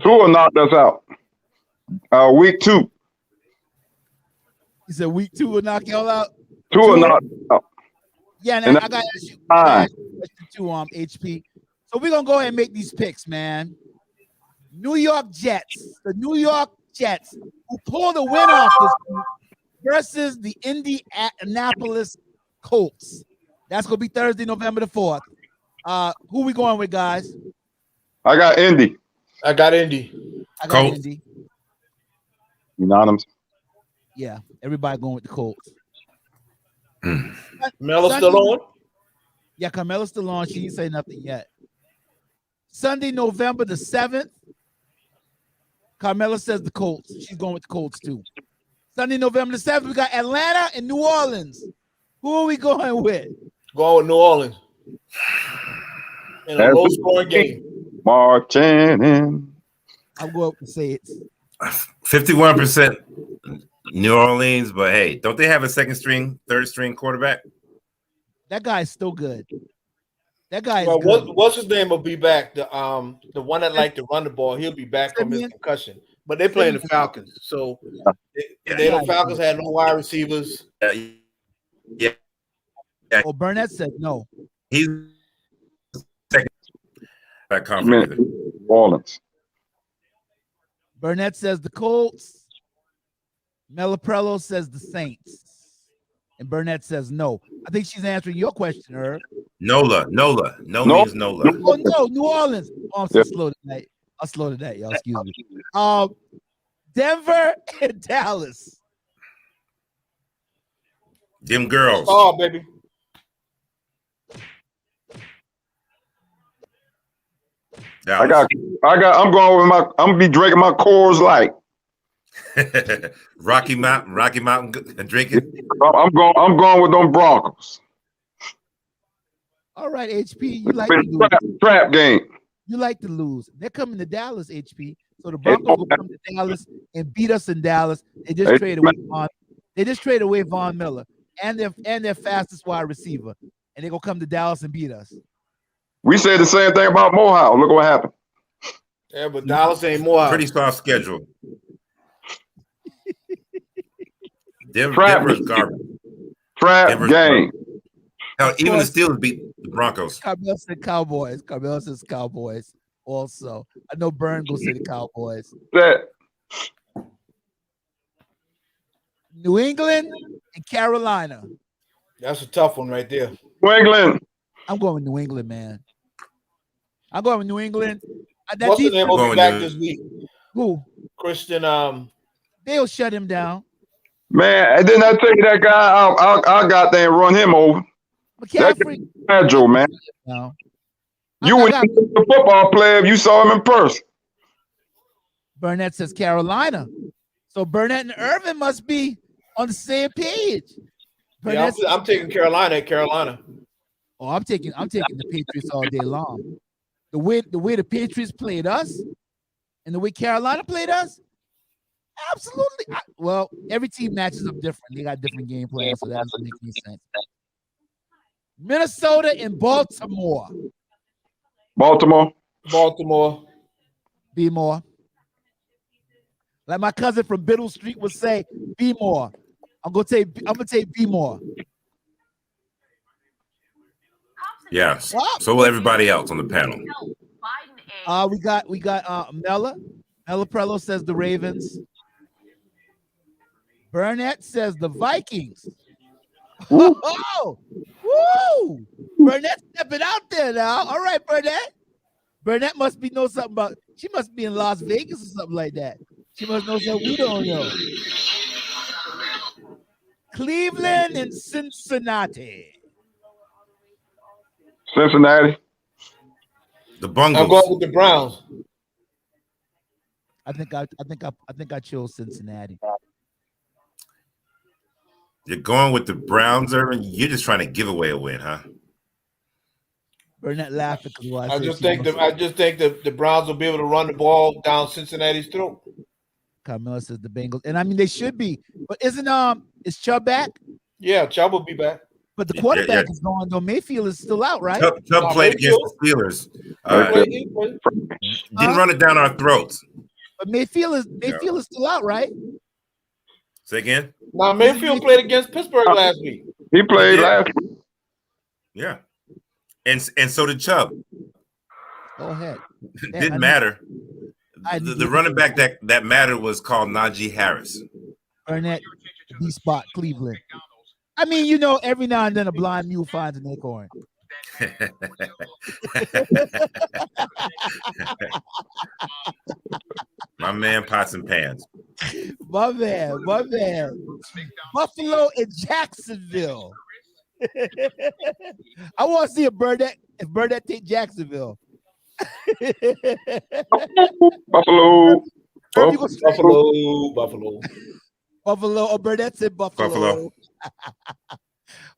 B: Tua knocked us out. Week 2.
A: He said, "Week 2 will knock y'all out."
B: Tua knocked us out.
A: Yeah, and I got to ask you a question too, HP. So we're gonna go ahead and make these picks, man. The New York Jets, who pulled the win off this week versus the Indianapolis Colts. That's gonna be Thursday, November the 4th. Who we going with, guys?
B: I got Indy.
E: I got Indy.
B: Unanimous.
A: Yeah, everybody going with the Colts.
E: Melo's still on?
A: Yeah, Carmela's still on. She didn't say nothing yet. Sunday, November the 7th. Carmela says the Colts. She's going with the Colts too. Sunday, November the 7th, we got Atlanta and New Orleans. Who are we going with?
E: Going with New Orleans. In a low-scoring game.
B: Marching in.
A: I'll go up and say it.
C: 51% New Orleans, but hey, don't they have a third string quarterback?
A: That guy's still good. That guy is
E: good.
A: good.
E: What's his name will be back? The one that like to run the ball, he'll be back from his concussion. But they're playing the Falcons, so the Falcons had no wide receivers.
C: Yeah.
A: Oh, Burnett said no.
C: He's second.
B: Orleans.
A: Burnett says the Colts. Melaprello says the Saints. And Burnett says no. I think she's answering your question, Herb.
C: Nola. No means Nola.
A: Oh, no, New Orleans. Oh, I'm so slow tonight. I'm slow tonight, y'all. Excuse me. Denver and Dallas.
C: Them girls.
E: Oh, baby.
B: I'm gonna be drinking my Coors Light.
C: Rocky Mountain drinking.
B: I'm going with them Broncos.
A: All right, HP, you like to lose.
B: Trap game.
A: You like to lose. They're coming to Dallas, HP. So the Broncos will come to Dallas and beat us in Dallas. They just traded away Von Miller and their fastest wide receiver, and they're gonna come to Dallas and beat us.
B: We said the same thing about Morehouse. Look what happened.
E: Yeah, but Dallas ain't Morehouse.
C: Pretty soft schedule. Denver's garbage.
B: Trap game.
C: Hell, even the Steelers beat the Broncos.
A: Carmel said Cowboys. Carmel says Cowboys. Also, I know Burn will say the Cowboys. New England and Carolina.
E: That's a tough one right there.
B: New England.
A: I'm going with New England, man. I'm going with New England.
E: What's the name will be back this week?
A: Who?
E: Christian.
A: They'll shut him down.
B: Man, didn't I tell you that guy? I got there and run him over.
A: McCaffrey.
B: Agile, man.
A: No.
B: You would be a football player if you saw him in person.
A: Burnett says Carolina. So Burnett and Irvin must be on the same page.
E: Yeah, I'm taking Carolina at Carolina.
A: Oh, I'm taking the Patriots all day long. The way the Patriots played us and the way Carolina played us, absolutely. Well, every team matches up different. They got different game plans, so that doesn't make any sense. Minnesota and Baltimore.
E: Baltimore.
A: Be more. Like my cousin from Biddle Street would say, be more. I'm gonna take be more.
C: Yes. So will everybody else on the panel.
A: We got Mella. Ella Prello says the Ravens. Burnett says the Vikings. Oh, woo! Burnett stepping out there now. All right, Burnett. Burnett must know something about. She must be in Las Vegas or something like that. She must know something we don't know. Cleveland and Cincinnati.
B: Cincinnati.
C: The Bungles.
E: I'm going with the Browns.
A: I think I chose Cincinnati.
C: You're going with the Browns, Irvin? You're just trying to give away a win, huh?
A: Burnett laughing because
E: I just think the Browns will be able to run the ball down Cincinnati's throat.
A: Carmela says the Bengals, and I mean they should be, but is Chubb back?
E: Yeah, Chubb will be back.
A: But the quarterback is gone though. Mayfield is still out, right?
C: Chubb played against the Steelers. Didn't run it down our throats.
A: But Mayfield is still out, right?
C: Say again?
E: Now Mayfield played against Pittsburgh last week.
B: He played last week.
C: Yeah. And so did Chubb.
A: Go ahead.
C: Didn't matter. The running back that mattered was called Najee Harris.
A: Burnett, B-spot, Cleveland. I mean, every now and then a blind mule finds an acorn.
B: My
C: man, pots and pans.
A: My man. Buffalo and Jacksonville. I want to see if Burnett take Jacksonville.
B: Buffalo.
A: Oh, Burnett said Buffalo.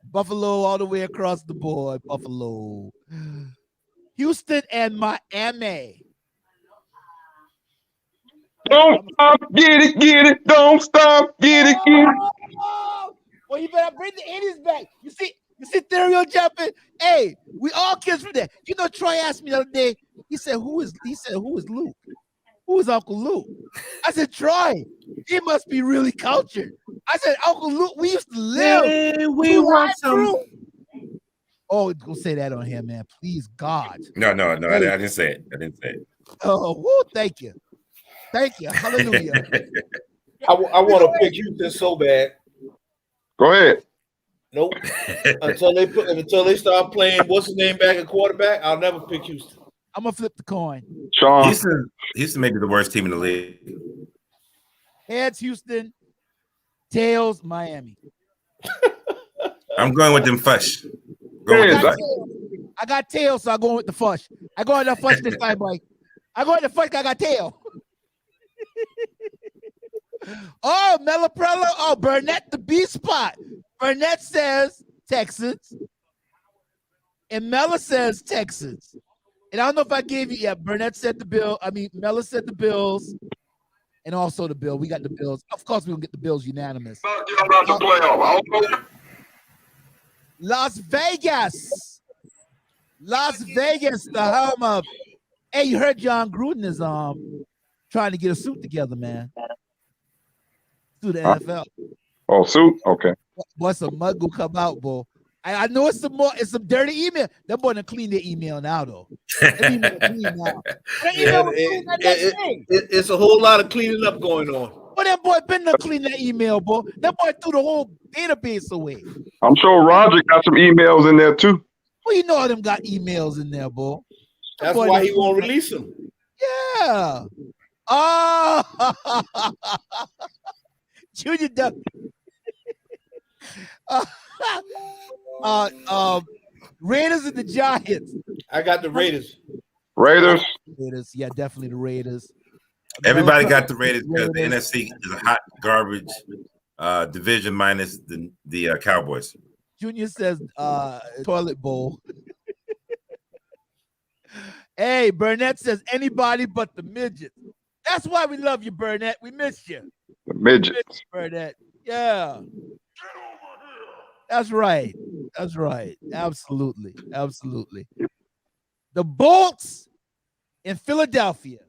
A: Buffalo all the way across the board. Buffalo. Houston and Miami.
B: Don't stop, get it. Don't stop, get it.
A: Well, you better bring the 80s back. You see Therio jumping. Hey, we all kids from there. Troy asked me the other day. He said, who is Luke? Who is Uncle Luke? I said, Troy, he must be really cultured. I said, Uncle Luke, we used to live.
C: Hey, we want some.
A: Oh, go say that on here, man. Please, God.
C: No, I didn't say it.
A: Oh, woo, thank you. Hallelujah.
E: I want to pick Houston so bad.
B: Go ahead.
E: Nope. until they start playing what's his name back at quarterback, I'll never pick Houston.
A: I'm gonna flip the coin.
B: Sean.
C: Houston may be the worst team in the league.
A: Heads, Houston. Tails, Miami.
C: I'm going with them fush.
A: I got tails, so I'm going with the fush. I go with the fush this time, Mike. I go in the first guy I got tail. Oh, Melaprella. Oh, Burnett the B spot. Burnett says Texans. And Mela says Texans. And I don't know if I gave you yet. Burnett said the Bill. I mean, Mela said the Bills. And also the Bill. We got the Bills. Of course, we're going to get the Bills unanimous. Las Vegas. Las Vegas, the home of. Hey, you heard John Gruden is trying to get a suit together, man. To the NFL.
B: Oh, suit? Okay.
A: Boy, some mud will come out, boy. I know it's some dirty email. That boy done clean their email now, though.
E: It's a whole lot of cleaning up going on.
A: Boy, that boy been done clean that email, boy. That boy threw the whole database away.
B: I'm sure Roger got some emails in there too.
A: Well, you know all them got emails in there, boy.
E: That's why he won't release them.
A: Yeah. Oh, Junior Duck. Raiders and the Giants.
E: I got the Raiders.
B: Raiders?
A: Raiders, yeah, definitely the Raiders.
C: Everybody got the Raiders because the NFC is a hot garbage division minus the Cowboys.
A: Junior says toilet bowl. Hey, Burnett says anybody but the midgets. That's why we love you, Burnett. We miss you.
B: The midgets.
A: Burnett. Yeah. That's right. That's right. Absolutely. Absolutely. The Bolts in Philadelphia.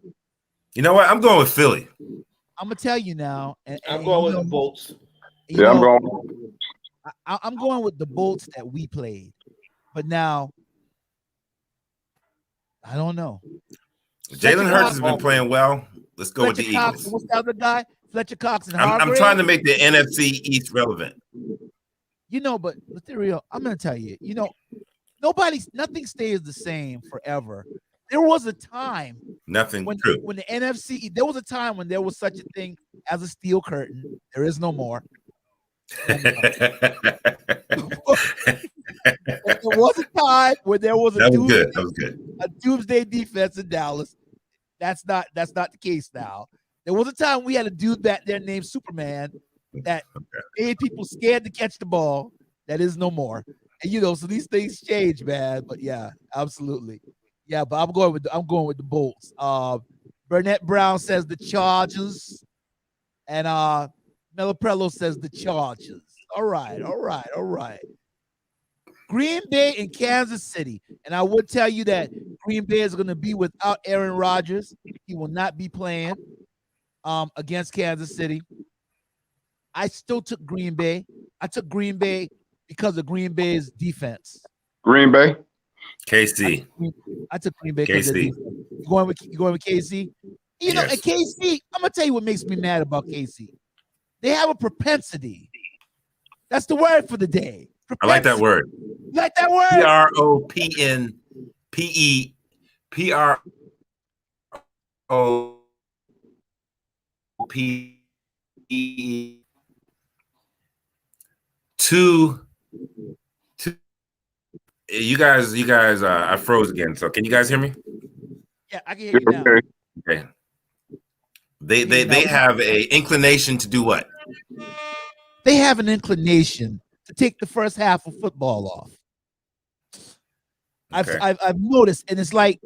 C: You know what? I'm going with Philly.
A: I'm gonna tell you now.
E: I'm going with the Bolts.
B: Yeah, I'm going.
A: I'm going with the Bolts that we played, but now I don't know.
C: Jalen Hurts has been playing well. Let's go with the Eagles.
A: What's the other guy? Fletcher Cox and
C: I'm trying to make the NFC East relevant.
A: You know, but Ethereal, I'm gonna tell you. You know, nothing stays the same forever. There was a time when the NFC, there was a time when there was such a thing as a steel curtain. There is no more. There was a time when there was a doomsday defense in Dallas. That's not the case now. There was a time we had a dude back there named Superman that made people scared to catch the ball. That is no more. And so these things change, man. But yeah, absolutely. Yeah, but I'm going with the Bolts. Burnett Brown says the Chargers, and Melaprello says the Chargers. All right. Green Bay and Kansas City, and I would tell you that Green Bay is going to be without Aaron Rodgers. He will not be playing against Kansas City. I still took Green Bay. I took Green Bay because of Green Bay's defense.
B: Green Bay.
C: KC.
A: I took Green Bay.
C: KC.
A: You going with KC? You know, and KC, I'm gonna tell you what makes me mad about KC. They have a propensity. That's the word for the day. Propensity.
C: I like that word.
A: You like that word?
C: PROPEPROPE. Two. You guys, I froze again. So can you guys hear me?
A: Yeah, I can hear you now.
C: Okay. They have a inclination to do what?
A: They have an inclination to take the first half of football off.
C: Okay.
A: I've noticed, and it's like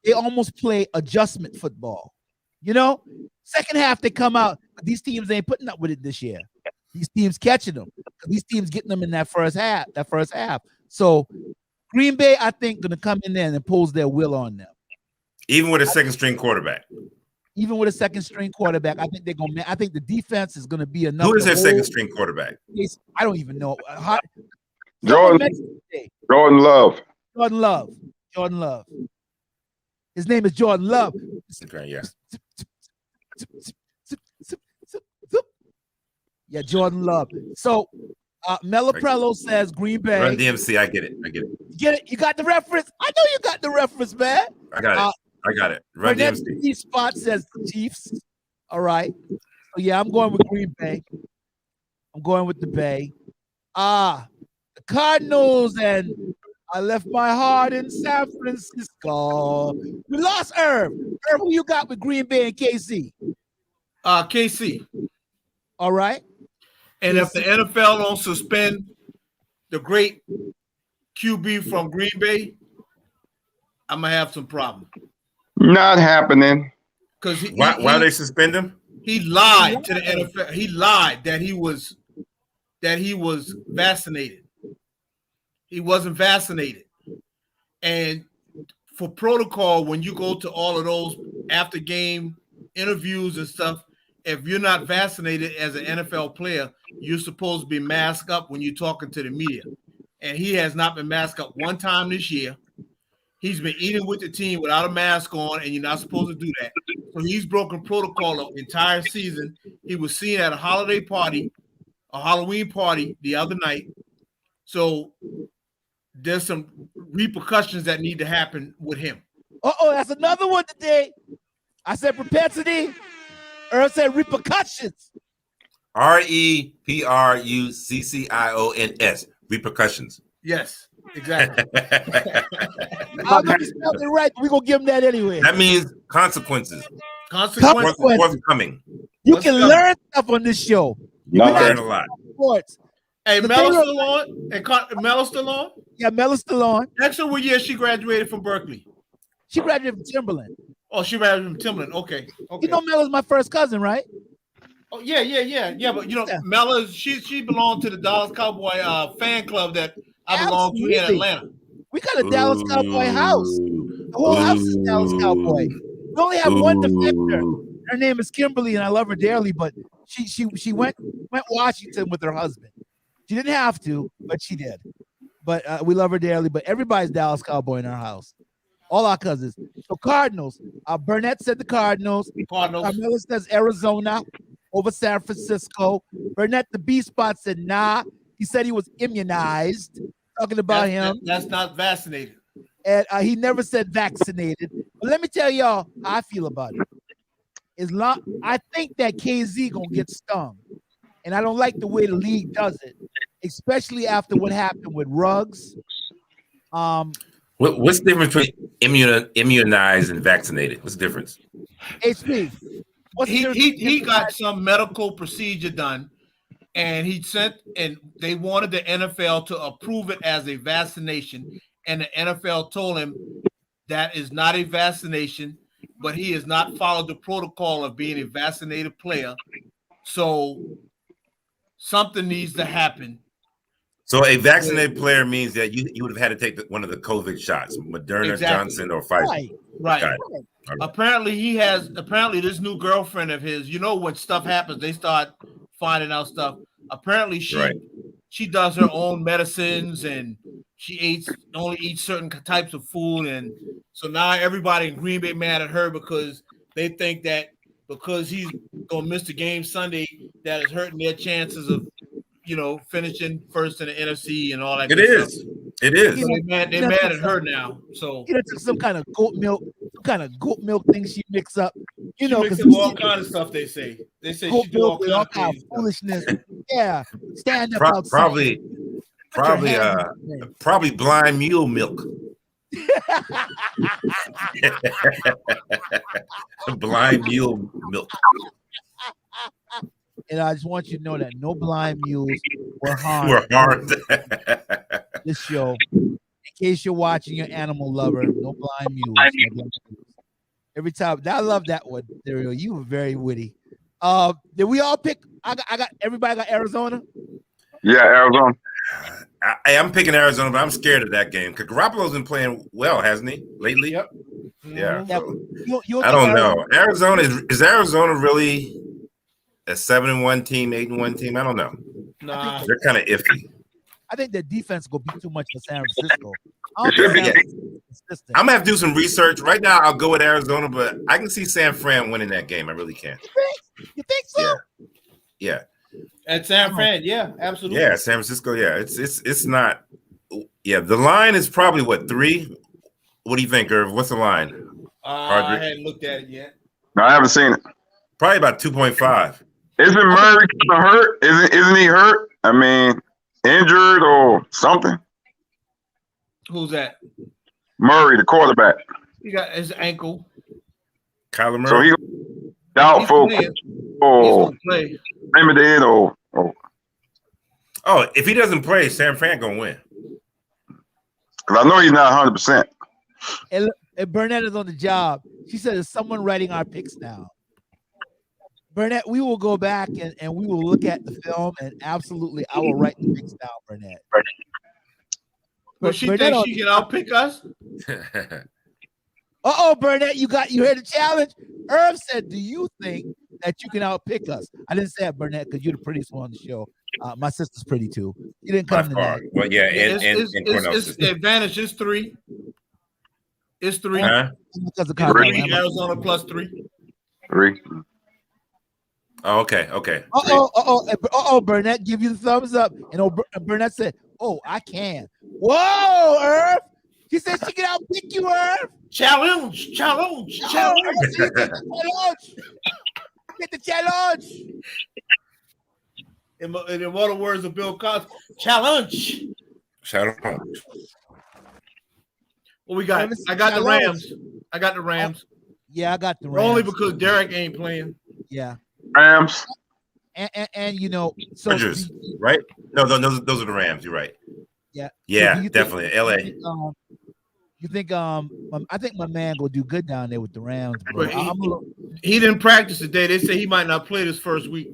A: they almost play adjustment football. You know, second half they come out, but these teams ain't putting up with it this year. These teams catching them. These teams getting them in that first half. So Green Bay, I think, gonna come in there and impose their will on them.
C: Even with a second string quarterback.
A: I think they're gonna. I think the defense is gonna be enough.
C: Who is their second string quarterback?
A: I don't even know.
B: Jordan Love.
A: Jordan Love. His name is Jordan Love.
C: Okay, yeah.
A: Yeah, Jordan Love. So Melaprello says Green Bay.
C: Run DMC, I get it.
A: Get it? You got the reference? I know you got the reference, man.
C: I got it. Run DMC.
A: Spot says Chiefs. All right. So yeah, I'm going with Green Bay. I'm going with the Bay. The Cardinals and I left my heart in San Francisco. We lost Irv. Irv, who you got with Green Bay and KC?
E: KC.
A: All right.
E: And
A: KC.
E: if the NFL don't suspend the great QB from Green Bay, I'm gonna have some problem.
B: Not happening.
E: Because
C: why they suspend him?
E: He lied to the NFL. He lied that he was vaccinated. He wasn't vaccinated. And for protocol, when you go to all of those after game interviews and stuff, if you're not vaccinated as an NFL player, you're supposed to be masked up when you're talking to the media. And he has not been masked up one time this year. He's been eating with the team without a mask on, and you're not supposed to do that. So he's broken protocol the entire season. He was seen at a holiday party, a Halloween party the other night. So there's some repercussions that need to happen with him.
A: Uh-oh, that's another one today. I said propensity. Earl said repercussions.
C: REPRUCCIONS. Repercussions.
E: Yes, exactly.
A: I'm going to spell it right. We're going to give him that anyway.
C: That means consequences. Forthcoming.
A: You can learn stuff on this show.
C: You learn a lot.
A: Sports.
E: Hey, Melo's still on? And Melo's still on?
A: Yeah, Melo's still on.
E: Actually, what year she graduated from Berkeley?
A: She graduated from Timberland.
E: Oh, she graduated from Timberland. Okay.
A: You know Melo's my first cousin, right?
E: Oh, yeah. But, you know, Melo, she belonged to the Dallas Cowboy fan club that I belong to here in Atlanta.
A: We got a Dallas Cowboy house. The whole house is Dallas Cowboy. We only have one defender. Her name is Kimberly, and I love her dearly, but she went Washington with her husband. She didn't have to, but she did. But we love her dearly. But everybody's Dallas Cowboy in our house. All our cousins. So Cardinals. Burnett said the Cardinals. Carmela says Arizona over San Francisco. Burnett, the B spot, said nah. He said he was immunized. Talking about him.
E: That's not vaccinated.
A: And he never said vaccinated. But let me tell y'all how I feel about it. I think that KZ gonna get stung. And I don't like the way the league does it, especially after what happened with Ruggs.
C: What's the difference between immunized and vaccinated? What's the difference?
A: HP.
E: He got some medical procedure done, and they wanted the NFL to approve it as a vaccination, and the NFL told him that is not a vaccination, but he has not followed the protocol of being a vaccinated player. So something needs to happen.
C: So a vaccinated player means that you would have had to take one of the COVID shots, Moderna, exactly. Johnson, or Pfizer.
E: Right. Apparently this new girlfriend of his, you know, when stuff happens, they start finding out stuff. Apparently she does her own medicines, and she only eats certain types of food. And so now everybody in Green Bay mad at her because they think that because he's going to miss the game Sunday, that is hurting their chances of, you know, finishing first in the NFC and all that.
C: It is.
E: Stuff.
C: It is.
E: So they're mad at her now. So
A: took some kind of goat milk thing she mix up. You know, because
E: all kind of stuff they say. They say
A: goat
E: she do all
A: milk,
E: kind of
A: foolishness. Yeah, stand up
C: outside. Probably blind mule milk. Blind mule milk.
A: And I just want you to know that no blind mules were harmed. This show, in case you're watching, your animal lover, no blind mules. Every time, I love that one. Dario, you were very witty. Did we all pick? I got everybody got Arizona.
B: Yeah, Arizona.
C: I'm picking Arizona, but I'm scared of that game because Garoppolo's been playing well, hasn't he, lately?
E: Yep.
C: Yeah.
A: You
C: I don't know. Arizona is Arizona really a 7-1 team, 8-1 team? I don't know.
E: Nah,
C: they're kind of iffy.
A: I think their defense will be too much for San Francisco.
C: I'm gonna have to do some research. Right now, I'll go with Arizona, but I can see San Fran winning that game. I really can.
A: You think so?
C: Yeah.
E: At San Fran, yeah, absolutely.
C: Yeah, San Francisco, yeah. It's not. Yeah, the line is probably what, 3? What do you think, Irv? What's the line?
E: I hadn't looked at it yet.
B: No, I haven't seen it.
C: Probably about 2.5.
B: Isn't Murray kind of hurt? Isn't he hurt? I mean, injured or something?
E: Who's that?
B: Murray, the quarterback.
E: He got his ankle.
C: Kyler Murray.
B: So he doubtful.
E: He's play.
B: Limited or.
C: Oh, if he doesn't play, San Fran gonna win.
B: Because I know he's not 100%.
A: And Burnett is on the job. She said, "Is someone writing our picks now?" Burnett, we will go back and we will look at the film, and absolutely, I will write the picks down, Burnett.
E: But she thinks she can outpick us.
A: Burnett, you heard the challenge. Irv said, "Do you think that you can outpick us?" I didn't say that, Burnett, because you're the prettiest one on the show. My sister's pretty too. You didn't come tonight.
C: Well, yeah, and
E: it's the advantage is 3. It's 3.
A: Because of
E: Arizona plus 3.
B: 3.
C: Oh, okay.
A: Burnett, give you the thumbs up. And Burnett said, "Oh, I can." Whoa, Irv. She said she can outpick you, Irv.
E: Challenge.
A: Get the challenge.
E: In one of the words of Bill Cosby, challenge. What we got? I got the Rams.
A: Yeah, I got the Rams.
E: Only because Derek ain't playing.
A: Yeah.
B: Rams.
A: And you know, so
C: Chargers, right? No, those are the Rams. You're right.
A: Yeah.
C: Yeah, definitely. LA.
A: You think I think my man will do good down there with the Rams, bro.
E: He didn't practice today. They say he might not play this first week.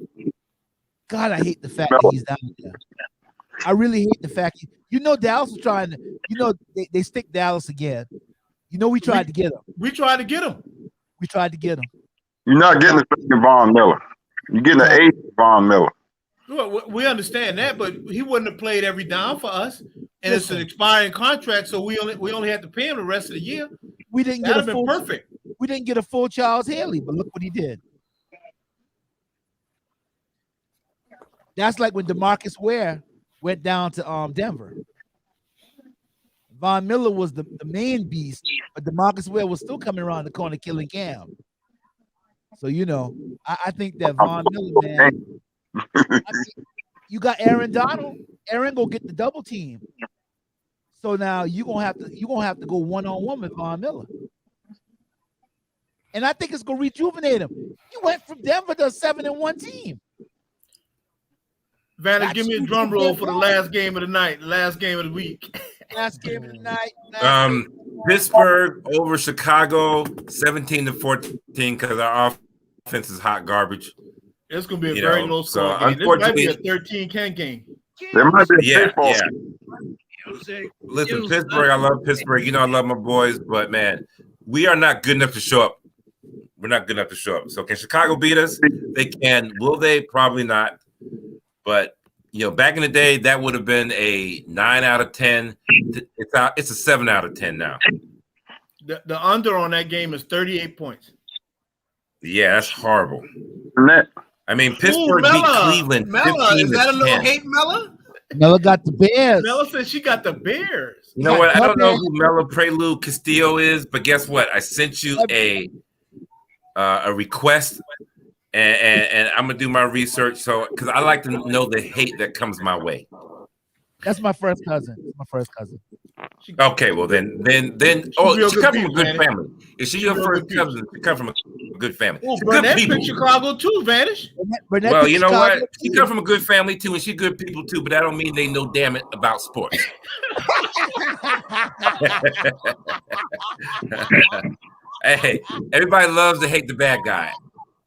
A: God, I hate the fact that he's down there. I really hate the fact. Dallas was trying to. They stick Dallas again. We tried to get him.
E: We tried to get him.
B: You're not getting a second Von Miller. You're getting an 8th Von Miller.
E: Well, we understand that, but he wouldn't have played every down for us, and it's an expiring contract, so we only have to pay him the rest of the year.
A: We didn't get
E: That'd have been perfect.
A: We didn't get a full Charles Haley, but look what he did. That's like when DeMarcus Ware went down to Denver. Von Miller was the main beast, but DeMarcus Ware was still coming around the corner killing Cam. So I think that Von Miller, man. You got Aaron Donald. Aaron go get the double team. So now you're gonna have to go one-on-one with Von Miller. And I think it's gonna rejuvenate him. He went from Denver to a 7-1 team.
E: Vanna, give me a drum roll for the last game of the night, last game of the week.
A: Last game of the night.
C: Pittsburgh over Chicago, 17-14, because our offense is hot garbage.
E: It's going to be a very low score game. This might be a 13-10 game.
B: There might be a baseball
C: game. Listen, Pittsburgh, I love Pittsburgh. I love my boys, but, man, we are not good enough to show up. We're not good enough to show up. So can Chicago beat us? They can. Will they? Probably not. But, back in the day, that would have been a 9 out of 10. It's a 7 out of 10 now.
E: The under on that game is 38 points.
C: Yeah, that's horrible. I mean, Pittsburgh beat Cleveland.
E: Mella, is that a little hate, Mella?
A: Mella got the Bears.
E: Mella said she got the Bears.
C: You know what? I don't know who Mella Prelude Castillo is, but guess what? I sent you a request, and I'm gonna do my research. So, because I like to know the hate that comes my way.
A: That's my first cousin.
C: Okay, well then, she comes from a good family. Is she your first cousin? She comes from a good family.
E: Oh, Burnett picked Chicago too, Vanish.
C: Well, you know what? She comes from a good family too, and she good people too. But that don't mean they know damn it about sports. Hey, everybody loves to hate the bad guy.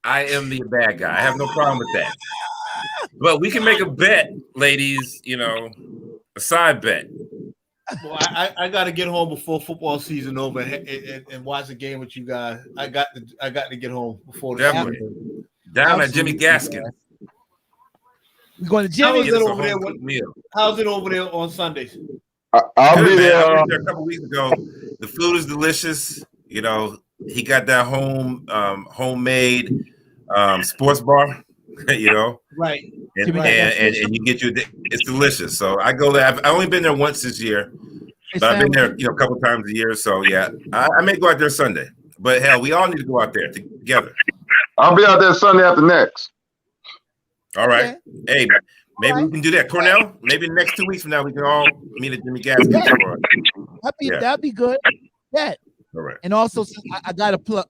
C: I am the bad guy. I have no problem with that. But we can make a bet, ladies. A side bet.
E: Well, I got to get home before football season over and watch a game with you guys. I got to get home before the
C: season. Down at Jimmy Gaskin.
A: We're going to Jimmy.
E: How's it over there on Sundays?
B: I'll be there.
C: I was there a couple weeks ago. The food is delicious. He got that homemade sports bar.
E: Right.
C: And you get it's delicious. So I go there. I've only been there once this year, but I've been there, a couple times a year. So yeah, I may go out there Sunday. But hell, we all need to go out there together.
B: I'll be out there Sunday after next.
C: All right. Okay. Hey, maybe we can do that. Cornell, maybe the next 2 weeks from now we can all meet at Jimmy Gaskin.
A: That'd be good. Yeah.
C: All right.
A: And also, I got to plug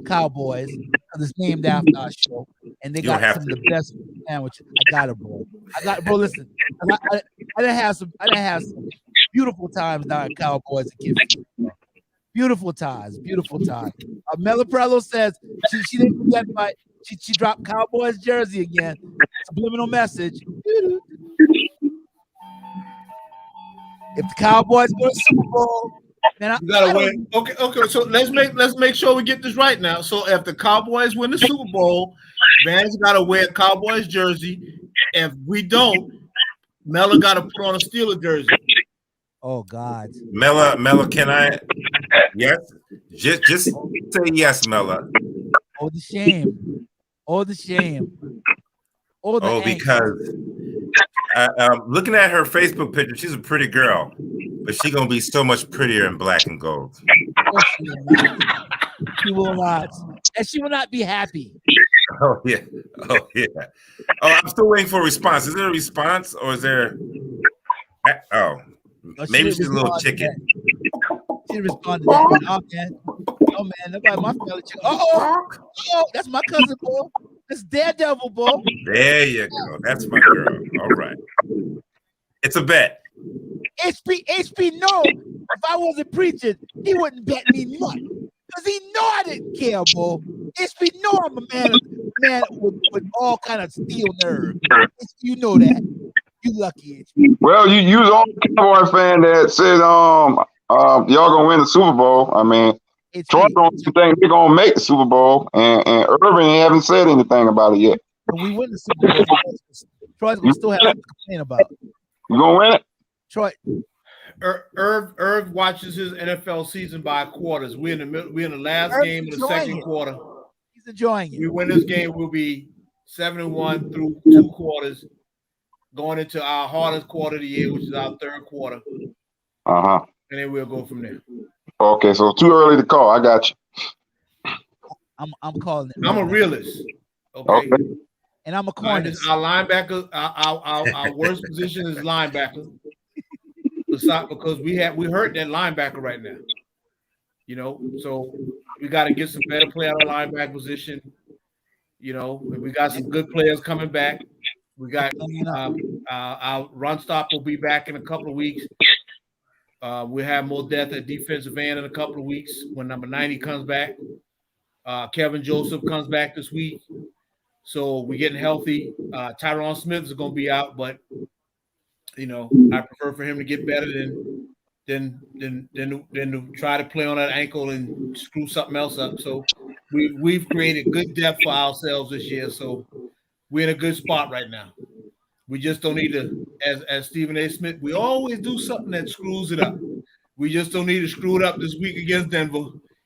A: Cowboys because it's named after our show, and they got some of the best sandwiches. I got it, bro. Listen, I didn't have some beautiful times down at Cowboys at Kids. Beautiful times. Melaprello says she didn't forget she dropped Cowboys jersey again. Subliminal message. If the Cowboys go to the Super Bowl, man,
E: you gotta win. Okay. So let's make sure we get this right now. So if the Cowboys win the Super Bowl, Van's gotta wear a Cowboys jersey. If we don't, Mella gotta put on a Steelers jersey.
A: Oh God,
C: Mella, can I? Yes, just say yes, Mella.
A: Oh, the shame.
C: Because looking at her Facebook picture, she's a pretty girl, but she's gonna be so much prettier in black and gold.
A: She will not, and she will not be happy.
C: Oh yeah. Oh, I'm still waiting for a response. Is there a response, or is there? Oh, maybe she's a little chicken.
A: She responded to that. Oh man, nobody my fellow chicken. Oh, that's my cousin, boy. That's Daredevil, boy.
C: There you go. That's my girl. All right. It's a bet.
A: HP know if I wasn't preaching, he wouldn't bet me nothing. Because he know I didn't care, boy. HP know I'm a man with all kind of steel nerve. You know that. You lucky, HP.
B: Well, you the only Cowboy fan that said y'all gonna win the Super Bowl. I mean, Troy don't think they're gonna make the Super Bowl, and Irvin haven't said anything about it yet.
A: When we win the Super Bowl, Troy's gonna still have to complain about it.
B: You gonna win it?
A: Troy.
E: Irv watches his NFL season by quarters. We're in the last game of the second quarter.
A: He's enjoying it.
E: We win this game, we'll be 7-1 through 2 quarters, going into our hardest quarter of the year, which is our third quarter.
B: And
E: then we'll go from there.
B: Okay, so too early to call. I got you.
A: I'm calling it.
E: I'm a realist. Okay.
A: And I'm a corner.
E: Our linebacker, our worst position is linebacker. Because we hurt that linebacker right now. You know, so we got to get some better play out of linebacker position. You know, we got some good players coming back. We got our run stop will be back in a couple of weeks. We have more depth at defensive end in a couple of weeks when number 90 comes back. Kevin Joseph comes back this week. So we're getting healthy. Tyron Smith is going to be out, but you know, I prefer for him to get better than to try to play on that ankle and screw something else up. So we've created good depth for ourselves this year. So we're in a good spot right now. We just don't need to, as Stephen A. Smith, we always do something that screws it up. We just don't need to screw it up this week against Denver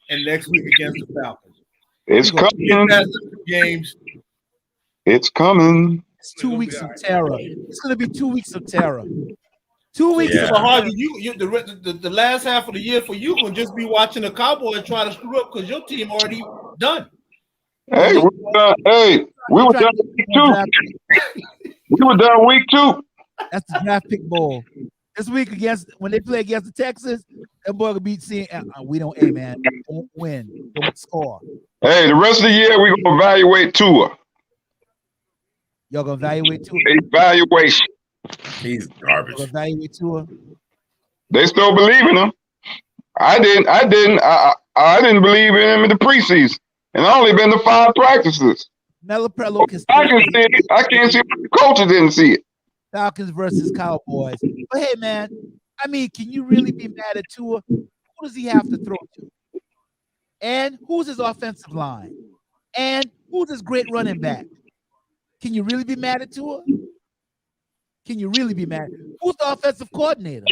E: and next week against the Falcons.
B: It's coming.
E: Games.
B: It's coming.
A: It's 2 weeks of terror. It's going to be 2 weeks of terror. 2 weeks.
E: So Harvey, the last half of the year for you will just be watching the Cowboys try to screw up because your team already done.
B: Hey, we were done week 2. We were done week 2.
A: That's the draft pick bowl. This week when they play against the Texans, that boy will be seeing. We don't, man, don't win, don't score.
B: Hey, the rest of the year we're gonna evaluate Tua.
A: Y'all gonna evaluate Tua?
B: Evaluation.
C: He's garbage.
A: Y'all gonna evaluate Tua?
B: They still believe in him. I didn't believe in him in the preseason, and I only been to 5 practices.
A: Melaprello can
B: I can see it. I can't see it. The coaches didn't see it.
A: Falcons versus Cowboys. But hey, man, I mean, can you really be mad at Tua? Who does he have to throw to? And who's his offensive line? And who's his great running back? Can you really be mad at Tua? Can you really be mad? Who's the offensive coordinator?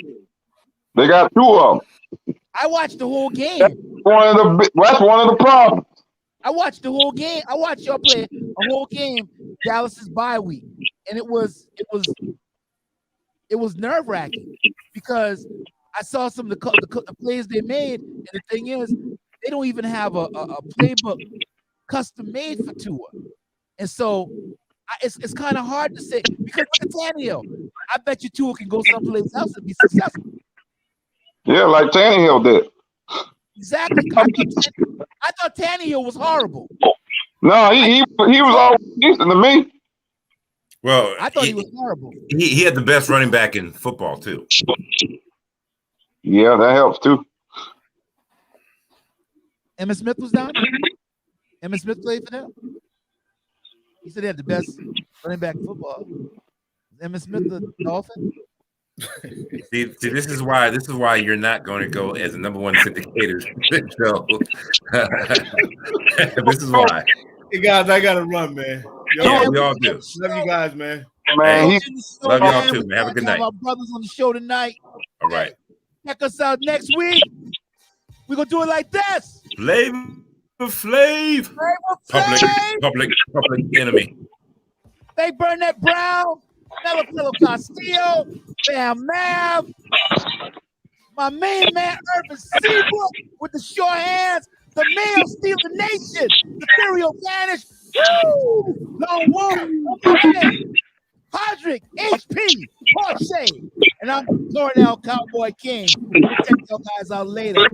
B: They got 2 of them.
A: I watched the whole game.
B: That's one of the problems.
A: I watched the whole game. I watched y'all play a whole game, Dallas's bye week, and it was nerve-wracking because I saw some of the plays they made, and the thing is, they don't even have a playbook custom made for Tua, and so it's kind of hard to say because look at Tannehill. I bet you Tua can go someplace else and be successful.
B: Yeah, like Tannehill did.
A: Exactly. I thought Tannehill was horrible.
B: No, he was always decent to me.
C: Well,
A: I thought he was horrible.
C: He had the best running back in football too.
B: Yeah, that helps too.
A: Emmitt Smith was down there? Emmitt Smith played for them? He said he had the best running back in football. Emmitt Smith the Dolphin?
C: See, this is why you're not going to go as a number one syndicator. So, this is why.
E: Hey guys, I gotta run, man.
C: Yeah, we all do.
E: Love you guys, man.
B: Man,
C: love y'all too, man. Have a good night.
A: Our brothers on the show tonight.
C: All right.
A: Check us out next week. We're gonna do it like this.
C: Flav. Public enemy.
A: They Burnett Brown, Melapillo Castillo, Bam Mav, my main man Urban Seabrook with the short hands, the male steal the nation, the serial vanish, woo! Lone Wolf, Hodrick, HP, Porsche, and I'm Cornell Cowboy King. We'll check you guys out later.